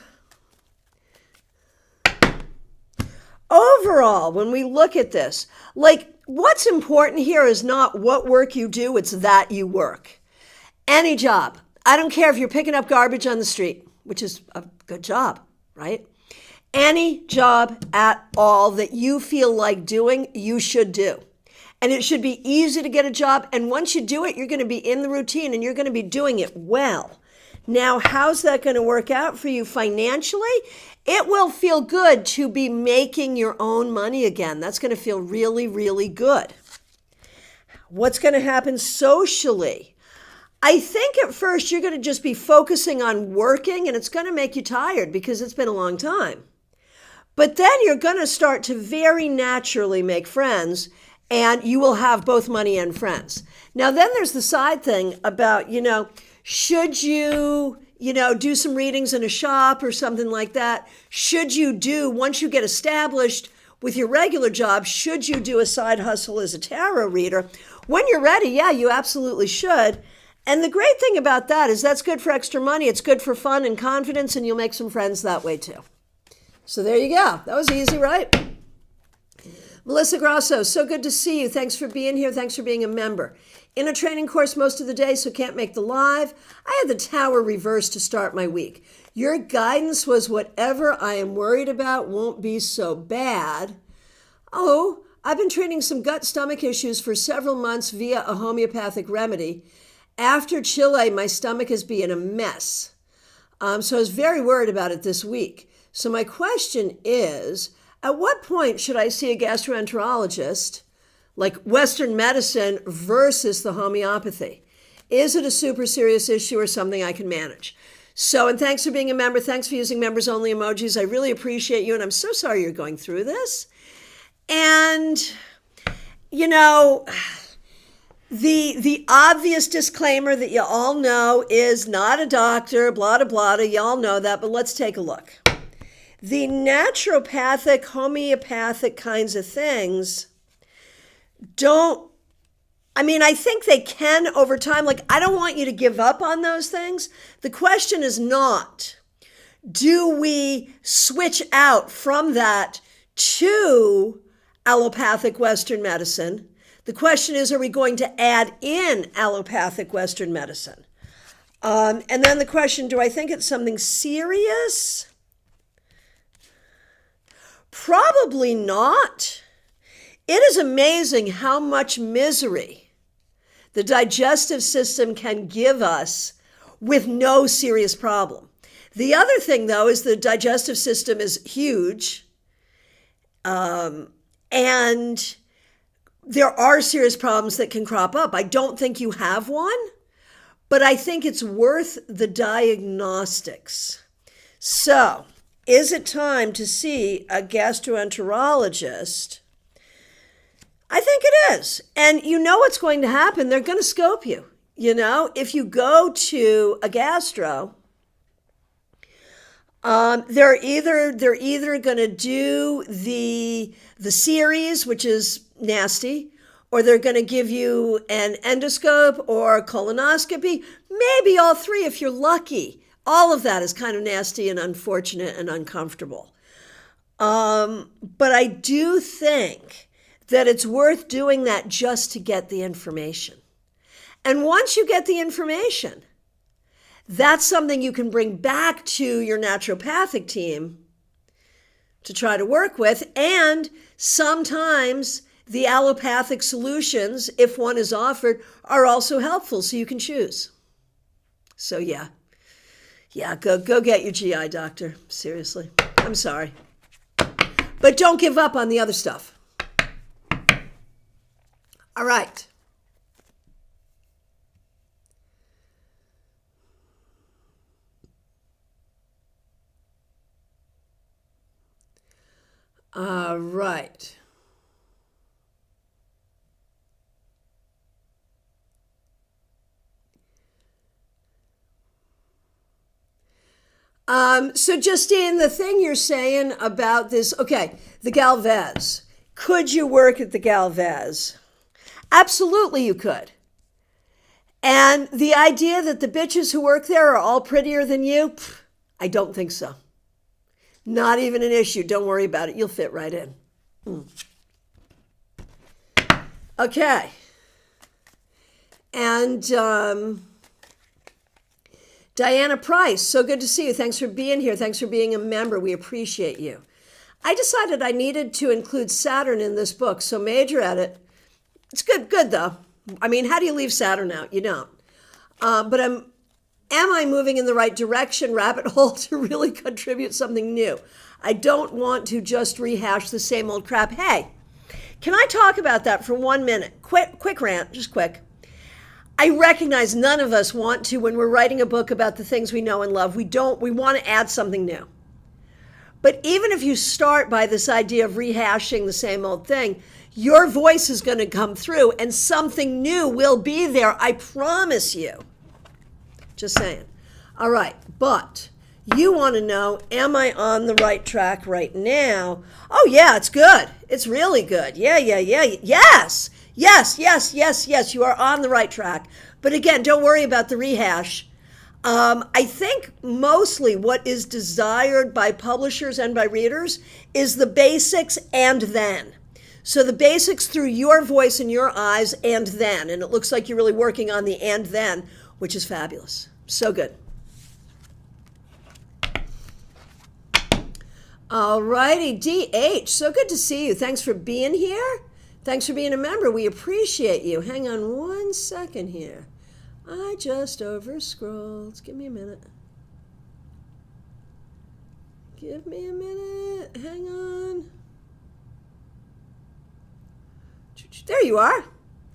overall, when we look at this, like what's important here is not what work you do, it's that you work. Any job. I don't care if you're picking up garbage on the street, which is a good job, right? Any job at all that you feel like doing, you should do. And it should be easy to get a job. And once you do it, you're going to be in the routine and you're going to be doing it well. Now, how's that going to work out for you financially? It will feel good to be making your own money again. That's going to feel really, really good. What's going to happen socially? I think at first you're going to just be focusing on working and it's going to make you tired because it's been a long time. But then you're going to start to very naturally make friends and you will have both money and friends. Now, then there's the side thing about, should you, do some readings in a shop or something like that? Should you once you get established with your regular job, should you do a side hustle as a tarot reader? When you're ready, yeah, you absolutely should. And the great thing about that is that's good for extra money. It's good for fun and confidence, and you'll make some friends that way too. So there you go. That was easy, right? Melissa Grosso, so good to see you. Thanks for being here. Thanks for being a member. In a training course most of the day, so can't make the live. I had the tower reversed to start my week. Your guidance was whatever I am worried about won't be so bad. Oh, I've been treating some gut stomach issues for several months via a homeopathic remedy. After Chile, my stomach has been a mess. So I was very worried about it this week. So my question is, at what point should I see a gastroenterologist, like Western medicine versus the homeopathy? Is it a super serious issue or something I can manage? So, and thanks for being a member. Thanks for using members only emojis. I really appreciate you. And I'm so sorry you're going through this. And, the obvious disclaimer that you all know is not a doctor, blah, blah, blah. You all know that, but let's take a look. The naturopathic, homeopathic kinds of things I think they can over time. Like, I don't want you to give up on those things. The question is not, do we switch out from that to allopathic Western medicine? The question is, are we going to add in allopathic Western medicine? And then the question, do I think it's something serious? Probably not. It is amazing how much misery the digestive system can give us with no serious problem. The other thing, though, is the digestive system is huge, and there are serious problems that can crop up. I don't think you have one, but I think it's worth the diagnostics. So, is it time to see a gastroenterologist? I think it is. And you know what's going to happen. They're going to scope you. If you go to a gastro, they're either going to do the series, which is nasty, or they're going to give you an endoscope or colonoscopy, maybe all three if you're lucky. All of that is kind of nasty and unfortunate and uncomfortable. But I do think that it's worth doing that just to get the information. And once you get the information, that's something you can bring back to your naturopathic team to try to work with. And sometimes the allopathic solutions, if one is offered, are also helpful, so you can choose. So yeah. Yeah, go get your GI doctor. Seriously. I'm sorry. But don't give up on the other stuff. All right. All right. So Justine, the thing you're saying about this, okay, the Galvez. Could you work at the Galvez? Absolutely you could. And the idea that the bitches who work there are all prettier than you, I don't think so. Not even an issue. Don't worry about it. You'll fit right in. Okay. And Diana Price, so good to see you. Thanks for being here. Thanks for being a member. We appreciate you. I decided I needed to include Saturn in this book, so major edit. It's good though. I mean, how do you leave Saturn out? You don't. But am I moving in the right direction, rabbit hole, to really contribute something new? I don't want to just rehash the same old crap. Hey, can I talk about that for 1 minute? Quick rant, just quick. I recognize none of us want to, when we're writing a book about the things we know and love, we want to add something new. But even if you start by this idea of rehashing the same old thing, your voice is going to come through and something new will be there. I promise you. Just saying. All right. But you want to know, am I on the right track right now? Oh, yeah, it's good. It's really good. Yeah. Yes. Yes. You are on the right track. But again, don't worry about the rehash. I think mostly what is desired by publishers and by readers is the basics and then. So the basics through your voice and your eyes and then. And it looks like you're really working on the and then, which is fabulous. So good. All righty, DH, so good to see you. Thanks for being here. Thanks for being a member. We appreciate you. Hang on 1 second here. I just over-scrolled. Give me a minute. Hang on. There you are.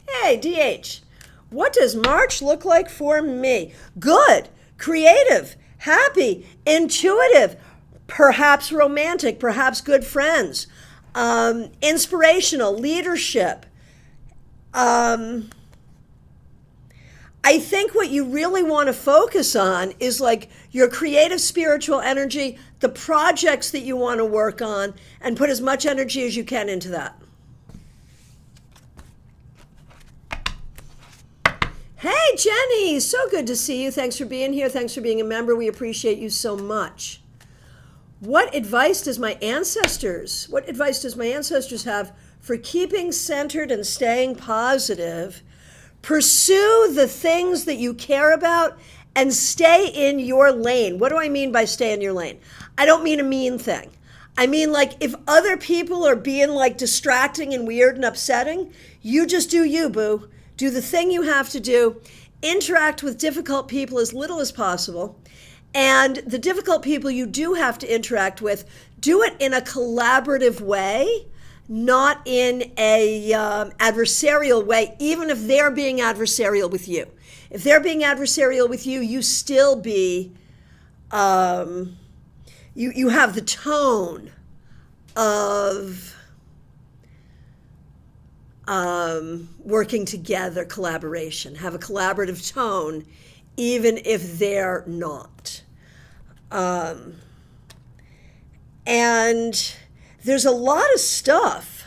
Hey, DH. What does March look like for me? Good, creative, happy, intuitive, perhaps romantic, perhaps good friends, inspirational, leadership. I think what you really want to focus on is like your creative spiritual energy, the projects that you want to work on, and put as much energy as you can into that. Hey, Jenny, so good to see you. Thanks for being here. Thanks for being a member. We appreciate you so much. What advice does my ancestors have for keeping centered and staying positive? Pursue the things that you care about and stay in your lane. What do I mean by stay in your lane? I don't mean a mean thing. I mean, like, if other people are being like distracting and weird and upsetting, you just do you, boo. Do the thing you have to do. Interact with difficult people as little as possible. And the difficult people you do have to interact with, do it in a collaborative way, not in a adversarial way, even if they're being adversarial with you. If they're being adversarial with you, you still be, you have the tone of working together, collaboration. Have a collaborative tone, even if they're not. And there's a lot of stuff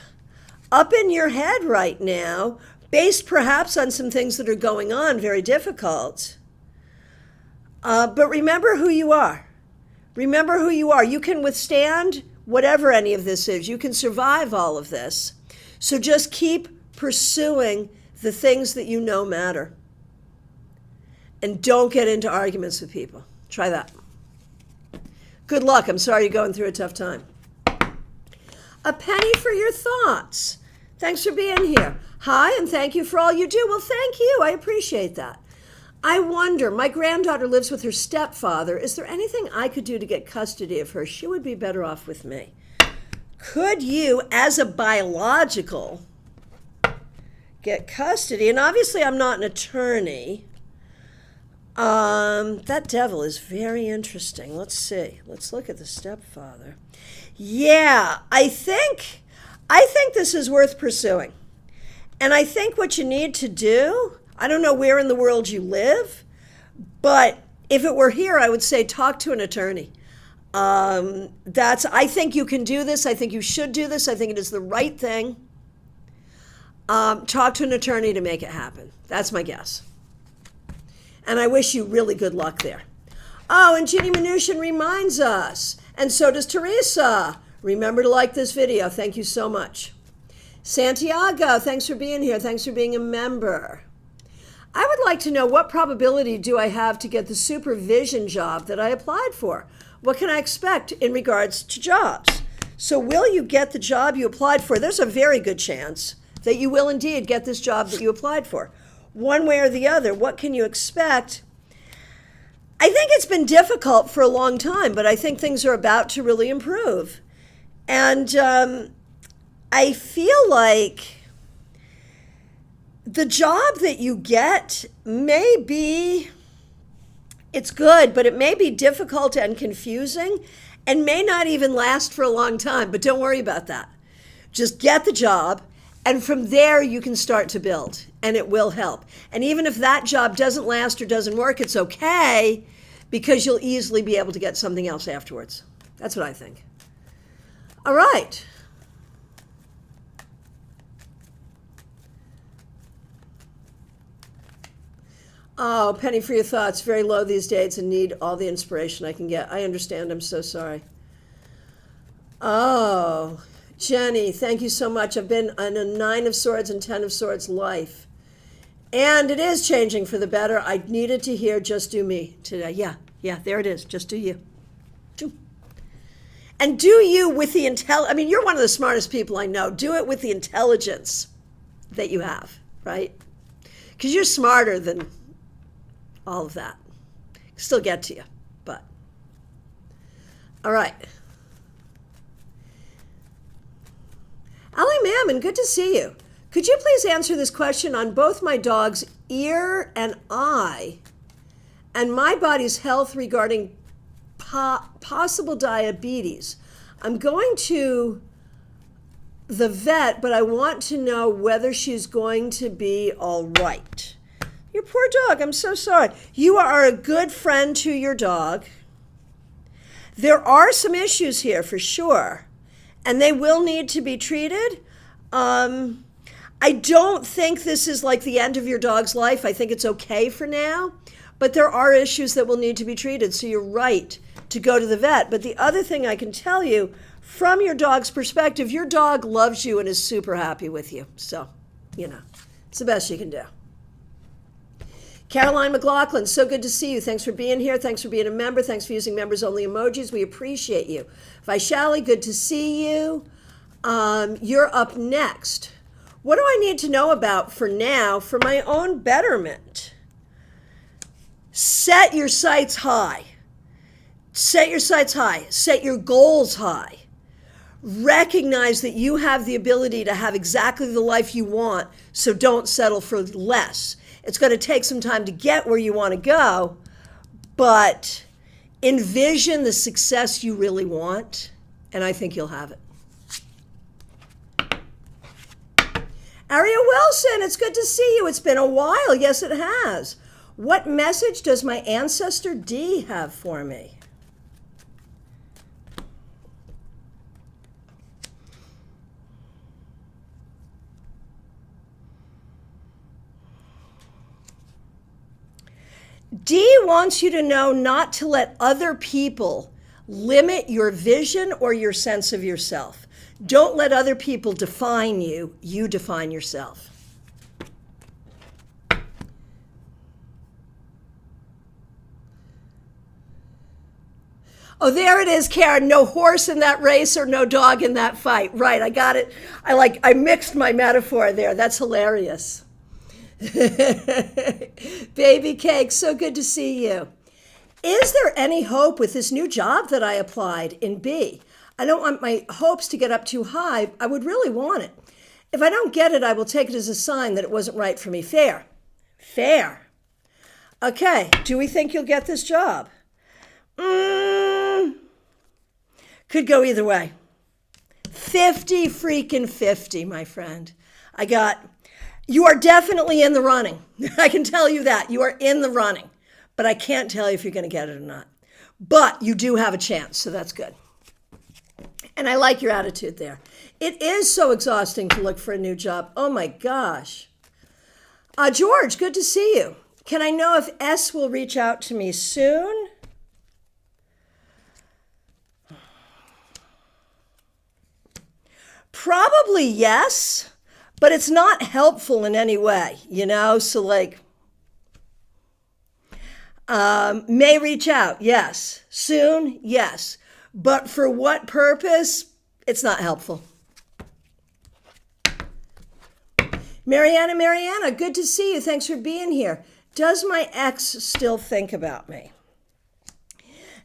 up in your head right now, based perhaps on some things that are going on, very difficult. But remember who you are. Remember who you are. You can withstand whatever any of this is. You can survive all of this. So just keep pursuing the things that you know matter. And don't get into arguments with people. Try that. Good luck. I'm sorry you're going through a tough time. A penny for your thoughts. Thanks for being here. Hi, and thank you for all you do. Well, thank you. I appreciate that. I wonder, my granddaughter lives with her stepfather. Is there anything I could do to get custody of her? She would be better off with me. Could you, as a biological, get custody? And obviously I'm not an attorney. That devil is very interesting. Let's see. Let's look at the stepfather. Yeah, I think this is worth pursuing. And I think what you need to do, I don't know where in the world you live, but if it were here, I would say talk to an attorney. I think you can do this. I think you should do this. I think it is the right thing. Talk to an attorney to make it happen. That's my guess. And I wish you really good luck there. Oh, and Ginny Mnuchin reminds us, and so does Teresa. Remember to like this video. Thank you so much. Santiago, thanks for being here. Thanks for being a member. I would like to know, what probability do I have to get the supervision job that I applied for? What can I expect in regards to jobs? So will you get the job you applied for? There's a very good chance that you will indeed get this job that you applied for. One way or the other, what can you expect? I think it's been difficult for a long time, but I think things are about to really improve. And I feel like the job that you get it's good, but it may be difficult and confusing and may not even last for a long time, but don't worry about that. Just get the job, and from there you can start to build, and it will help. And even if that job doesn't last or doesn't work, it's okay, because you'll easily be able to get something else afterwards. That's what I think. All right. Oh, penny for your thoughts. Very low these days and need all the inspiration I can get. I understand. I'm so sorry. Oh, Jenny, thank you so much. I've been on a 9 of Swords and 10 of Swords life. And it is changing for the better. I needed to hear Just Do Me today. Yeah, there it is. Just do you. And do you with the you're one of the smartest people I know. Do it with the intelligence that you have, right? Because you're smarter than all of that. Still get to you, but. All right. Allie Mammon, good to see you. Could you please answer this question on both my dog's ear and eye and my body's health regarding possible diabetes? I'm going to the vet, but I want to know whether she's going to be all right. Your poor dog, I'm so sorry. You are a good friend to your dog. There are some issues here for sure, and they will need to be treated. I don't think this is like the end of your dog's life. I think it's okay for now, but there are issues that will need to be treated, so you're right to go to the vet. But the other thing I can tell you, from your dog's perspective, your dog loves you and is super happy with you. So, it's the best you can do. Caroline McLaughlin, so good to see you. Thanks for being here. Thanks for being a member. Thanks for using members-only emojis. We appreciate you. Vaishali, good to see you. You're up next. What do I need to know about for now for my own betterment? Set your sights high. Set your sights high. Set your goals high. Recognize that you have the ability to have exactly the life you want, so don't settle for less. It's going to take some time to get where you want to go, but envision the success you really want, and I think you'll have it. Aria Wilson, it's good to see you. It's been a while. Yes, it has. What message does my ancestor D have for me? D wants you to know not to let other people limit your vision or your sense of yourself. Don't let other people define you. You define yourself. Oh, there it is, Karen. No horse in that race or no dog in that fight. Right, I got it. I mixed my metaphor there. That's hilarious. Baby Cake, so good to see you. Is there any hope with this new job that I applied in B? I don't want my hopes to get up too high. I would really want it. If I don't get it, I will take it as a sign that it wasn't right for me. Fair. Fair. Okay, do we think you'll get this job? Could go either way. 50 freaking 50, my friend. You are definitely in the running. I can tell you that. You are in the running. But I can't tell you if you're going to get it or not. But you do have a chance, so that's good. And I like your attitude there. It is so exhausting to look for a new job. Oh my gosh. George, good to see you. Can I know if S will reach out to me soon? Probably yes, but it's not helpful in any way, So may reach out, yes. Soon, yes. But for what purpose? It's not helpful. Mariana, good to see you. Thanks for being here. Does my ex still think about me?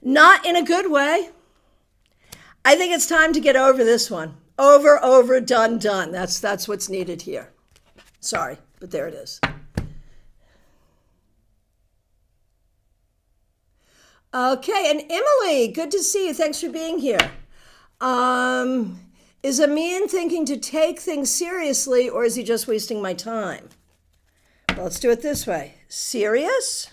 Not in a good way. I think it's time to get over this one. Over, done. That's what's needed here. Sorry, but there it is. Okay, and Emily, good to see you. Thanks for being here. Is Amin thinking to take things seriously, or is he just wasting my time? Well, let's do it this way. Serious?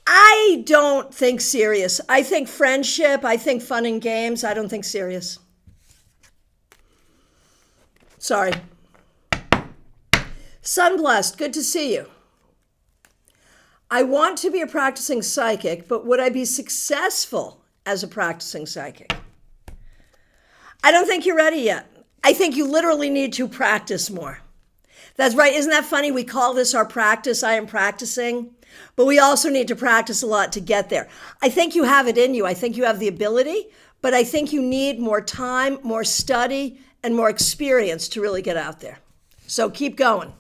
I don't think serious. I think friendship. I think fun and games. I don't think serious. Sorry. Sunblessed, good to see you. I want to be a practicing psychic, but would I be successful as a practicing psychic? I don't think you're ready yet. I think you literally need to practice more. That's right. Isn't that funny? We call this our practice. I am practicing. But we also need to practice a lot to get there. I think you have it in you. I think you have the ability, but I think you need more time, more study, and more experience to really get out there. So keep going.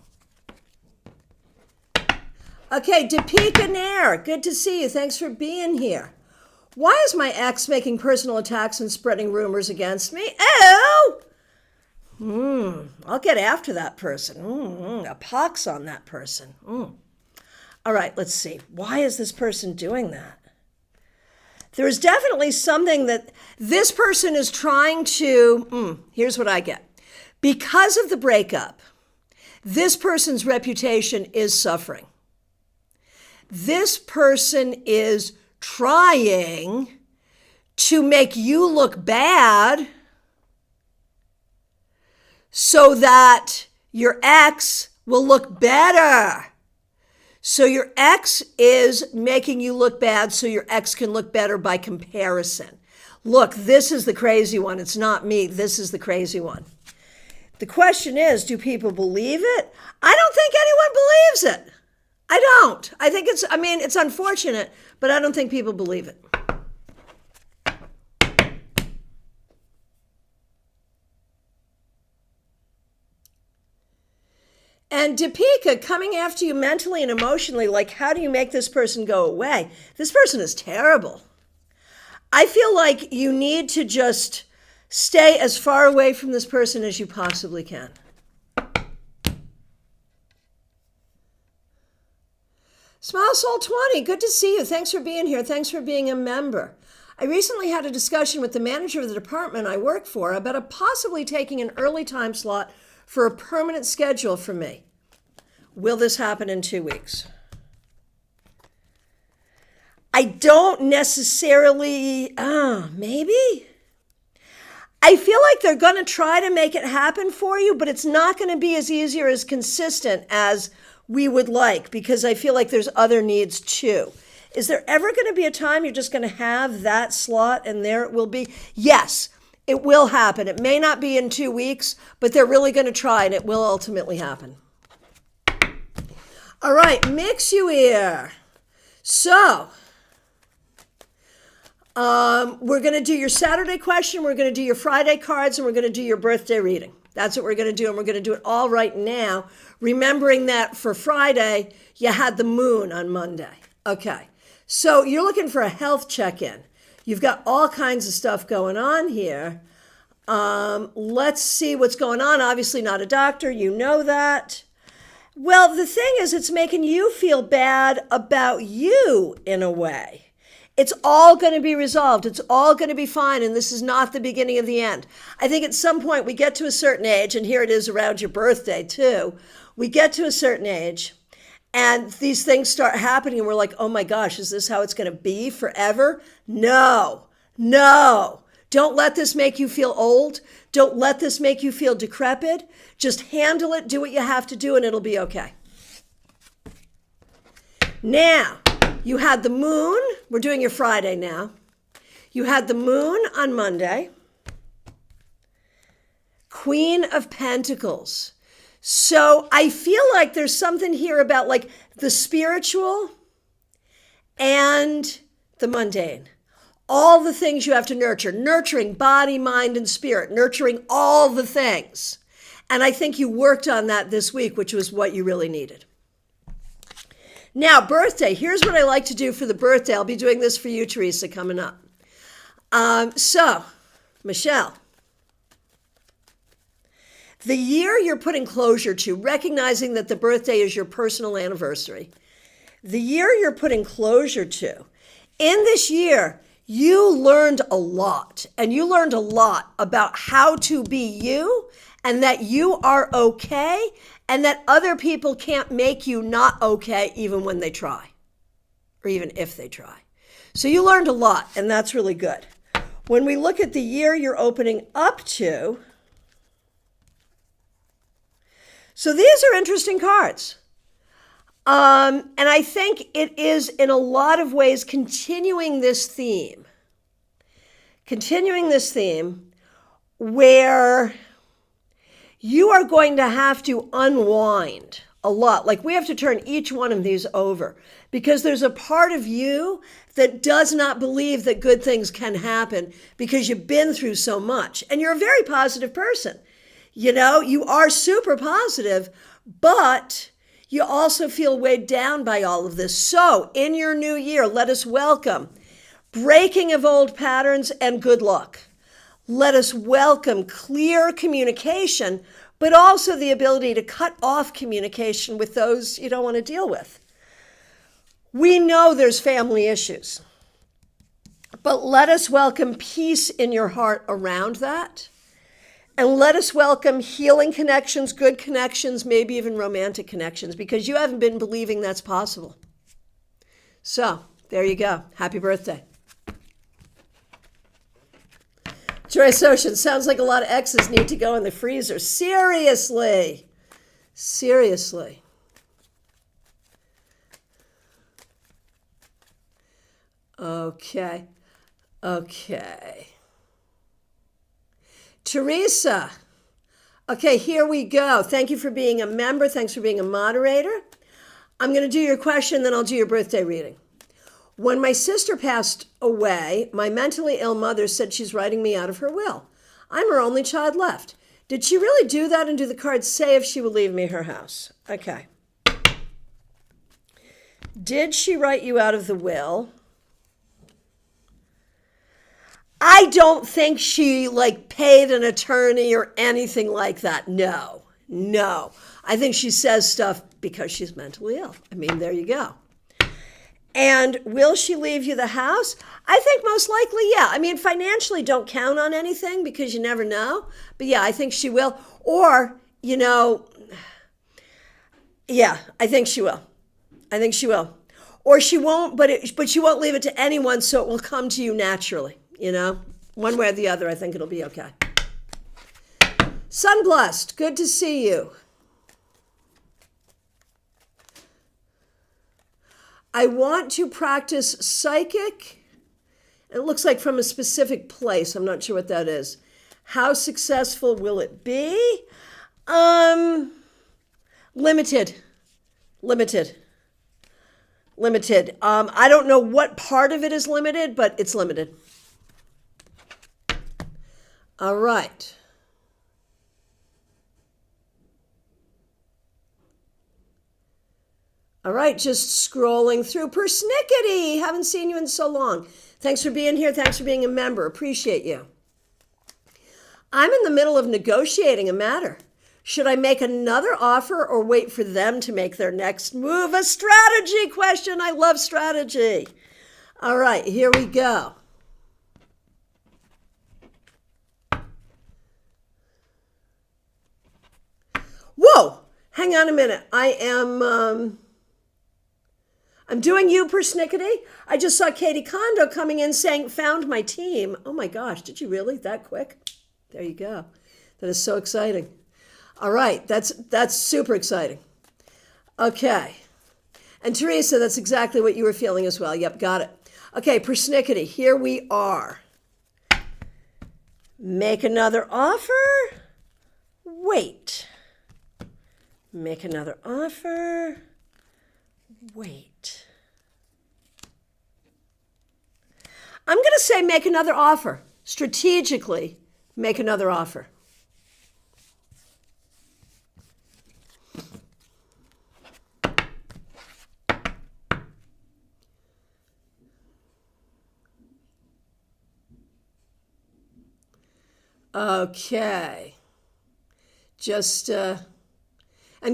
Okay, Deepika Nair, good to see you. Thanks for being here. Why is my ex making personal attacks and spreading rumors against me? Oh! I'll get after that person. A pox on that person. All right, let's see. Why is this person doing that? There is definitely something that this person is trying to, here's what I get. Because of the breakup, this person's reputation is suffering. This person is trying to make you look bad so that your ex will look better. So your ex is making you look bad so your ex can look better by comparison. Look, this is the crazy one. It's not me. This is the crazy one. The question is, do people believe it? I don't think anyone believes it. I don't. I think it's unfortunate, but I don't think people believe it. And Deepika, coming after you mentally and emotionally, like, how do you make this person go away? This person is terrible. I feel like you need to just stay as far away from this person as you possibly can. Smile Soul 20, good to see you. Thanks for being here. Thanks for being a member. I recently had a discussion with the manager of the department I work for about possibly taking an early time slot for a permanent schedule for me. Will this happen in 2 weeks? I don't necessarily, maybe. I feel like they're going to try to make it happen for you, but it's not going to be as easy or as consistent as we would like, because I feel like there's other needs too. Is there ever going to be a time you're just going to have that slot and there it will be? Yes, it will happen. It may not be in 2 weeks, but they're really going to try and it will ultimately happen. All right, mix you here. So, we're going to do your Saturday question, we're going to do your Friday cards, and we're going to do your birthday reading. That's what we're going to do, and we're going to do it all right now, remembering that for Friday, you had the moon on Monday. Okay, so you're looking for a health check-in. You've got all kinds of stuff going on here. Let's see what's going on. Obviously not a doctor, you know that. Well, the thing is, it's making you feel bad about you in a way. It's all going to be resolved. It's all going to be fine. And this is not the beginning of the end. I think at some point we get to a certain age, and here it is around your birthday too. We get to a certain age and these things start happening and we're like, oh my gosh, is this how it's going to be forever? No. Don't let this make you feel old. Don't let this make you feel decrepit. Just handle it, do what you have to do, and it'll be okay. Now, you had the moon. We're doing your Friday now. You had the moon on Monday. Queen of Pentacles. So I feel like there's something here about like the spiritual and the mundane. All the things you have to nurture. Nurturing body, mind, and spirit. Nurturing all the things. And I think you worked on that this week, which was what you really needed. Now, birthday. Here's what I like to do for the birthday. I'll be doing this for you, Teresa, coming up. So, Michelle, the year you're putting closure to, recognizing that the birthday is your personal anniversary, the year you're putting closure to, in this year, you learned a lot. And you learned a lot about how to be you, and that you are okay, and that other people can't make you not okay even when they try, or even if they try. So you learned a lot, and that's really good. When we look at the year you're opening up to, so these are interesting cards. And I think it is in a lot of ways continuing this theme where you are going to have to unwind a lot. Like we have to turn each one of these over because there's a part of you that does not believe that good things can happen because you've been through so much. And you're a very positive person. You know, you are super positive, but you also feel weighed down by all of this. So in your new year, let us welcome breaking of old patterns and good luck. Let us welcome clear communication, but also the ability to cut off communication with those you don't want to deal with. We know there's family issues, but let us welcome peace in your heart around that. And let us welcome healing connections, good connections, maybe even romantic connections, because you haven't been believing that's possible. So there you go. Happy birthday. Joyce Ocean, sounds like a lot of X's need to go in the freezer. Seriously. Okay. Teresa. Okay, here we go. Thank you for being a member. Thanks for being a moderator. I'm going to do your question, then I'll do your birthday reading. When my sister passed away, my mentally ill mother said she's writing me out of her will. I'm her only child left. Did she really do that, and do the cards say if she will leave me her house? Okay. Did she write you out of the will? I don't think she paid an attorney or anything like that. No. I think she says stuff because she's mentally ill. I mean, there you go. And will she leave you the house? I think most likely, yeah. I mean, financially, don't count on anything because you never know. But yeah, I think she will. Or, yeah, I think she will. Or she won't, but she won't leave it to anyone, so it will come to you naturally, One way or the other, I think it'll be okay. Sunblessed, good to see you. I want to practice psychic. It looks like from a specific place. I'm not sure what that is. How successful will it be? Limited. I don't know what part of it is limited, but it's limited. All right. All right, just scrolling through. Persnickety, haven't seen you in so long. Thanks for being here. Thanks for being a member. Appreciate you. I'm in the middle of negotiating a matter. Should I make another offer or wait for them to make their next move? A strategy question. I love strategy. All right, here we go. Whoa, hang on a minute. I'm doing you, persnickety. I just saw Katie Kondo coming in saying, found my team. Oh my gosh, did you really? That quick? There you go. That is so exciting. All right, that's super exciting. Okay. And Teresa, that's exactly what you were feeling as well. Yep, got it. Okay, persnickety, here we are. Make another offer. Wait. Make another offer. Wait. I'm going to say make another offer. Strategically, make another offer. Okay. Just, and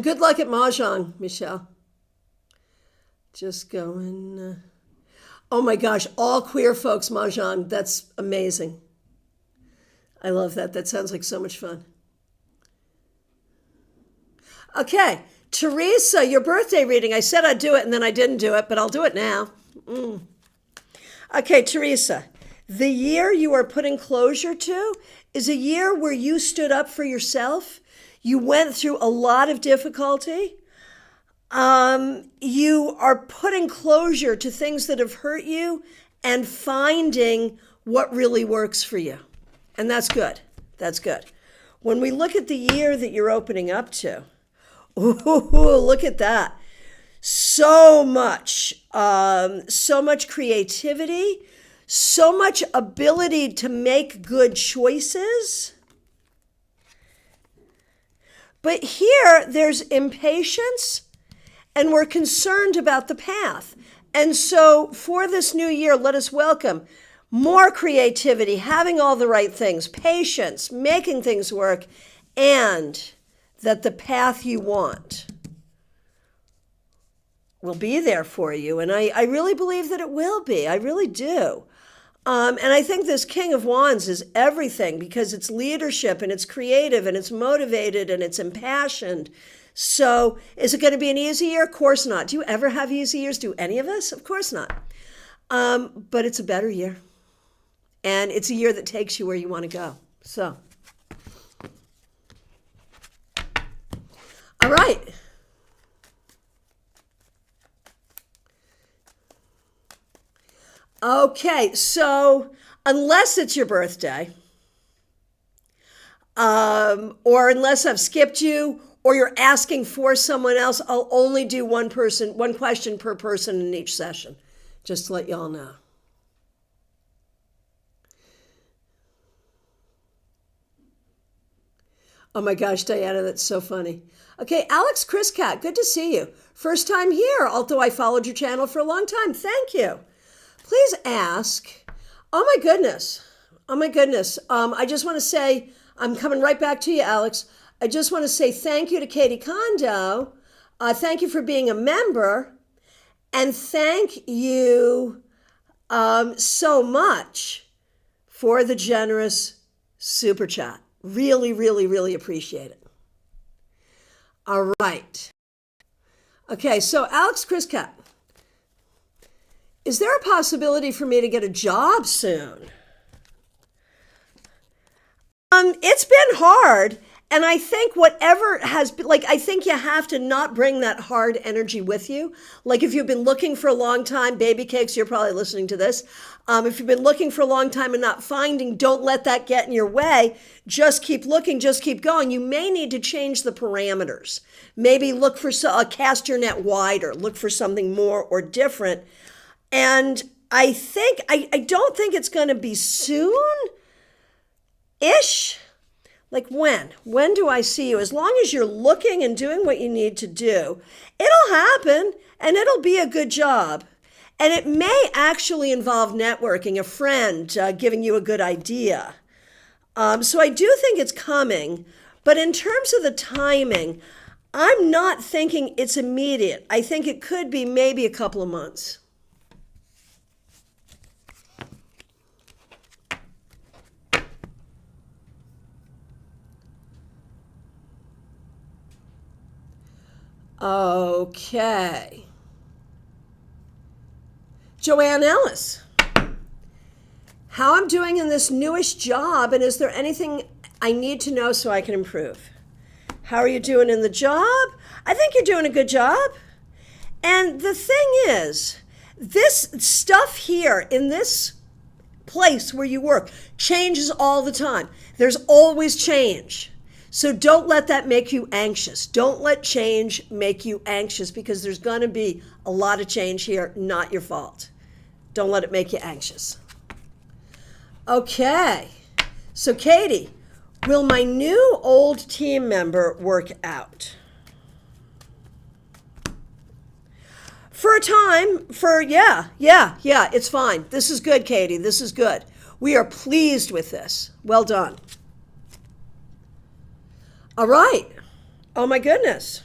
good luck at Mahjong, Michelle. Just going, oh my gosh, all queer folks Mahjong. That's amazing. I love that. That sounds like so much fun. Okay, Teresa, your birthday reading. I said I'd do it and then I didn't do it, but I'll do it now. Okay, Teresa, the year you are putting closure to is a year where you stood up for yourself. You went through a lot of difficulty. You are putting closure to things that have hurt you and finding what really works for you. And that's good. That's good. When we look at the year that you're opening up to, ooh, look at that. So much creativity, so much ability to make good choices. But here there's impatience and we're concerned about the path. And so for this new year, let us welcome more creativity, having all the right things, patience, making things work, and that the path you want will be there for you. And I really believe that it will be. I really do. And I think this King of Wands is everything because it's leadership and it's creative and it's motivated and it's impassioned. So is it going to be an easy year? Of course not. Do you ever have easy years? Do any of us? Of course not. But it's a better year. And it's a year that takes you where you want to go. So, all right. Okay, so unless it's your birthday, or unless I've skipped you, or you're asking for someone else, I'll only do one question per person in each session, just to let y'all know. Oh my gosh, Diana, that's so funny. Okay, Alex Chriscat, good to see you. First time here, although I followed your channel for a long time. Thank you. Please ask. Oh my goodness. Oh my goodness. I just want to say, I'm coming right back to you, Alex. I just want to say thank you to Katie Kondo. Thank you for being a member. And thank you so much for the generous super chat. Really, really, really appreciate it. All right. Okay, so Alex Chriscat. Is there a possibility for me to get a job soon? It's been hard. And I think whatever has been, I think you have to not bring that hard energy with you. Like if you've been looking for a long time, baby cakes, you're probably listening to this. If you've been looking for a long time and not finding, don't let that get in your way. Just keep looking, just keep going. You may need to change the parameters. Maybe look for, cast your net wider, look for something more or different. And I don't think it's going to be soon-ish. Like when? When do I see you? As long as you're looking and doing what you need to do, it'll happen. and it'll be a good job. And it may actually involve networking, a friend giving you a good idea. So I do think it's coming, but in terms of the timing, I'm not thinking it's immediate. I think it could be maybe a couple of months. Okay. Joanne Ellis. How I'm doing in this newish job, and is there anything I need to know so I can improve? How are you doing in the job? I think you're doing a good job. And the thing is, this stuff here in this place where you work changes all the time. There's always change. So don't let that make you anxious. Don't let change make you anxious, because there's going to be a lot of change here, not your fault. Don't let it make you anxious. Okay, so Katie, will my new old team member work out? For a time, yeah, it's fine. This is good, Katie, this is good. We are pleased with this. Well done. All right. Oh my goodness.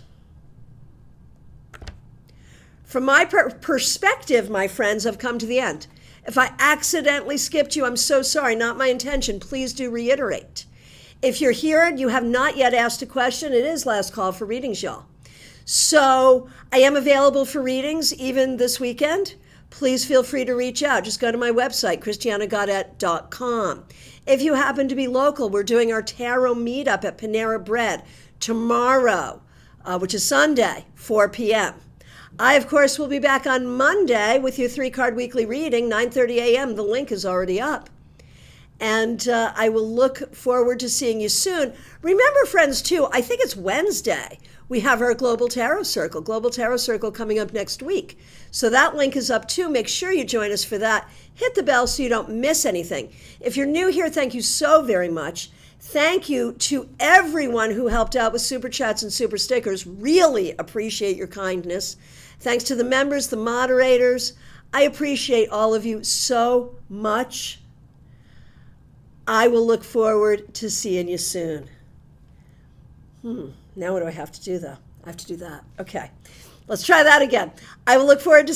From my perspective, my friends, I've come to the end. If I accidentally skipped you, I'm so sorry, not my intention. Please do reiterate. If you're here and you have not yet asked a question, it is last call for readings, y'all. So I am available for readings even this weekend. Please feel free to reach out. Just go to my website, christianagaudet.com. If you happen to be local, we're doing our tarot meetup at Panera Bread tomorrow, which is Sunday, 4 p.m. I, of course, will be back on Monday with your 3-card weekly reading, 9:30 a.m. The link is already up. And I will look forward to seeing you soon. Remember, friends, too, I think it's Wednesday. We have our Global Tarot Circle coming up next week. So that link is up too. Make sure you join us for that. Hit the bell so you don't miss anything. If you're new here, thank you so very much. Thank you to everyone who helped out with Super Chats and Super Stickers. Really appreciate your kindness. Thanks to the members, the moderators. I appreciate all of you so much. I will look forward to seeing you soon. Now what do I have to do, though? I have to do that. Okay. Let's try that again. I will look forward to